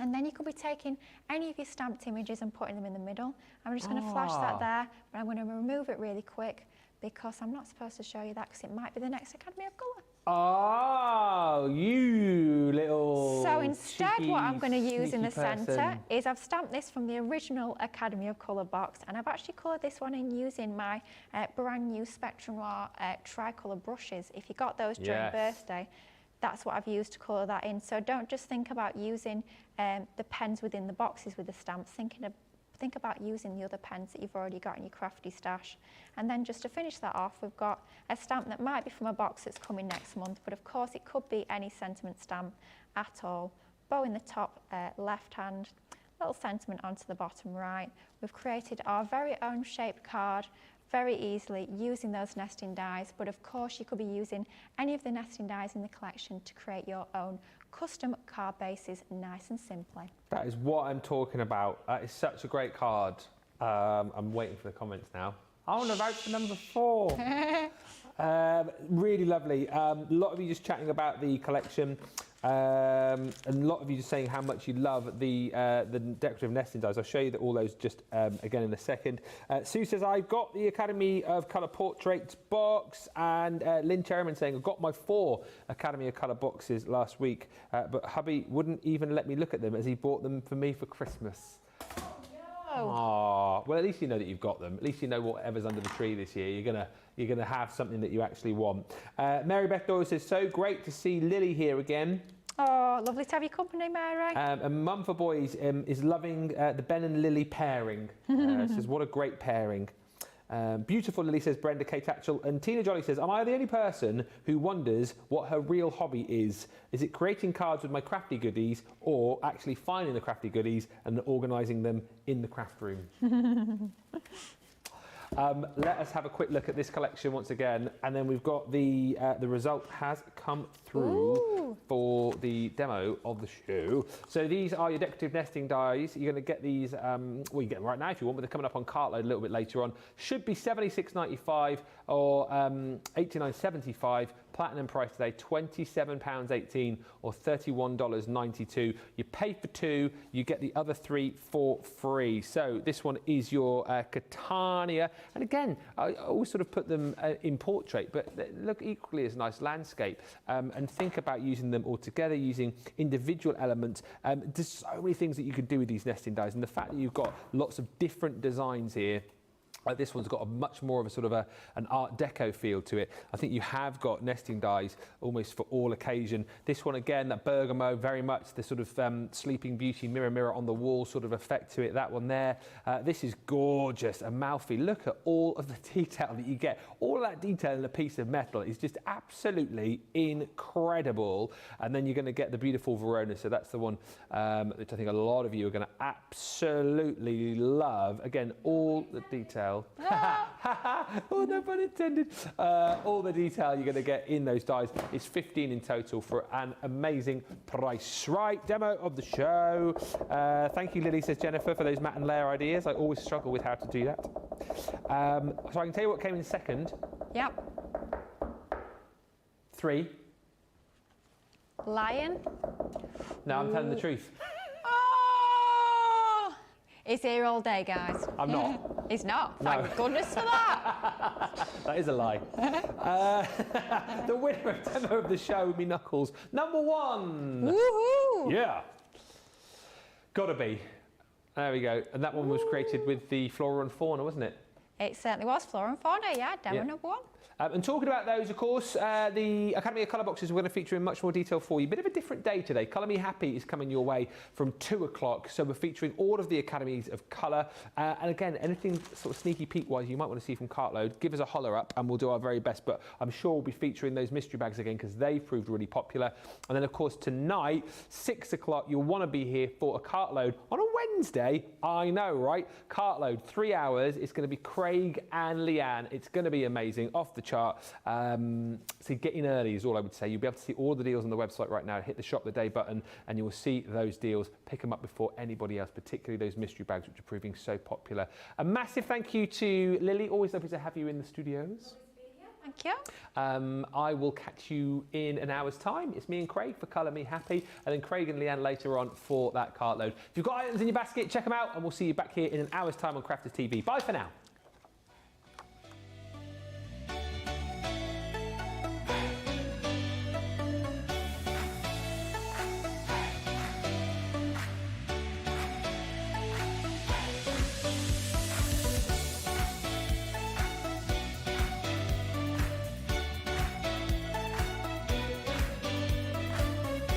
And then you could be taking any of your stamped images and putting them in the middle. I'm just going to flash that there, but I'm going to remove it really quick because I'm not supposed to show you that because it might be the next Academy of Colour. Oh, you little So instead cheeky, what I'm going to use in the person. centre is I've stamped this from the original Academy of Colour box, and I've actually coloured this one in using my brand new Spectrum Noir tricolour brushes. If you got those during birthday, that's what I've used to colour that in. So don't just think about using the pens within the boxes with the stamps. Think about using the other pens that you've already got in your crafty stash. And then just to finish that off, we've got a stamp that might be from a box that's coming next month, but of course it could be any sentiment stamp at all. Bow in the top left hand, little sentiment onto the bottom right. We've created our very own shaped card very easily using those nesting dies, but of course you could be using any of the nesting dies in the collection to create your own custom card bases nice and simply. That is what I'm talking about. That is such a great card. I'm waiting for the comments now. I want to vote for number 4. Really lovely. A lot of you just chatting about the collection. And a lot of you just saying how much you love the decorative nesting dies. I'll show you all those just again in a second. Sue says, I've got the Academy of Colour Portraits box, and Lynn Cherryman saying, I've got my 4 Academy of Colour boxes last week, but hubby wouldn't even let me look at them as he bought them for me for Christmas. Oh, well, at least you know that you've got them. At least you know whatever's under the tree this year. You're gonna have something that you actually want. Mary Beth Doyle says, so great to see Lily here again. Oh, lovely to have your company, Mary. And Mum for Boys is loving the Ben and Lily pairing. Says, what a great pairing. Beautiful, Lily, says Brenda K. Tatchell. And Tina Jolly says, am I the only person who wonders what her real hobby is? Is it creating cards with my crafty goodies, or actually finding the crafty goodies and organising them in the craft room? Let us have a quick look at this collection once again, and then we've got the result has come through for the demo of the show. So these are your decorative nesting dies. You're going to get these, well, you get them right now if you want, but they're coming up on cartload a little bit later on. Should be $76.95 or $89.75. Platinum price today, £27.18 or $31.92. You pay for 2, you get the other 3 for free. So this one is your Catania. And again, I always sort of put them in portrait, but they look equally as nice landscape. And think about using them all together, using individual elements. There's so many things that you could do with these nesting dies. And the fact that you've got lots of different designs here. This one's got a much more of a sort of an Art Deco feel to it. I think you have got nesting dies almost for all occasion. This one again, that bergamot, very much the sort of Sleeping Beauty mirror on the wall sort of effect to it. That one there. This is gorgeous. Amalfi. Look at all of the detail that you get. All of that detail in a piece of metal is just absolutely incredible. And then you're going to get the beautiful Verona. So that's the one which I think a lot of you are going to absolutely love. Again, all the detail. Oh, no pun intended. All the detail you're going to get in those dies is 15 in total for an amazing price. Right, demo of the show. Thank you, Lily, says Jennifer, for those matte and layer ideas. I always struggle with how to do that. So I can tell you what came in second. Yep. 3. Lion. No, I'm telling the truth. He's here all day, guys. I'm not. He's not. No. Thank goodness for that. That is a lie. The winner of demo of the show, me knuckles, number 1. Woohoo! Yeah. Gotta be. There we go. And that one was created with the flora and fauna, wasn't it? It certainly was. Flora and fauna, yeah. Demo number 1. And talking about those, of course, the Academy of Colour boxes we're going to feature in much more detail for you. Bit of a different day today. Colour Me Happy is coming your way from 2 o'clock. So we're featuring all of the Academies of Colour. And again, anything sort of sneaky peek-wise you might want to see from Cartload, give us a holler up and we'll do our very best. But I'm sure we'll be featuring those mystery bags again because they've proved really popular. And then, of course, tonight, 6 o'clock, you'll want to be here for a Cartload on a Wednesday. I know, right? Cartload, 3 hours. It's going to be Craig and Leanne. It's going to be amazing, off the chart. So get in early is all I would say. You'll be able to see all the deals on the website right now. Hit the shop the day button and you will see those deals. Pick them up before anybody else, particularly those mystery bags which are proving so popular. A massive thank you to Lily. Always lovely to have you in the studios. Thank you. I will catch you in an hour's time. It's me and Craig for Colour Me Happy, and then Craig and Leanne later on for that Cartload. If you've got items in your basket, check them out, and we'll see you back here in an hour's time on Crafters TV. Bye for now.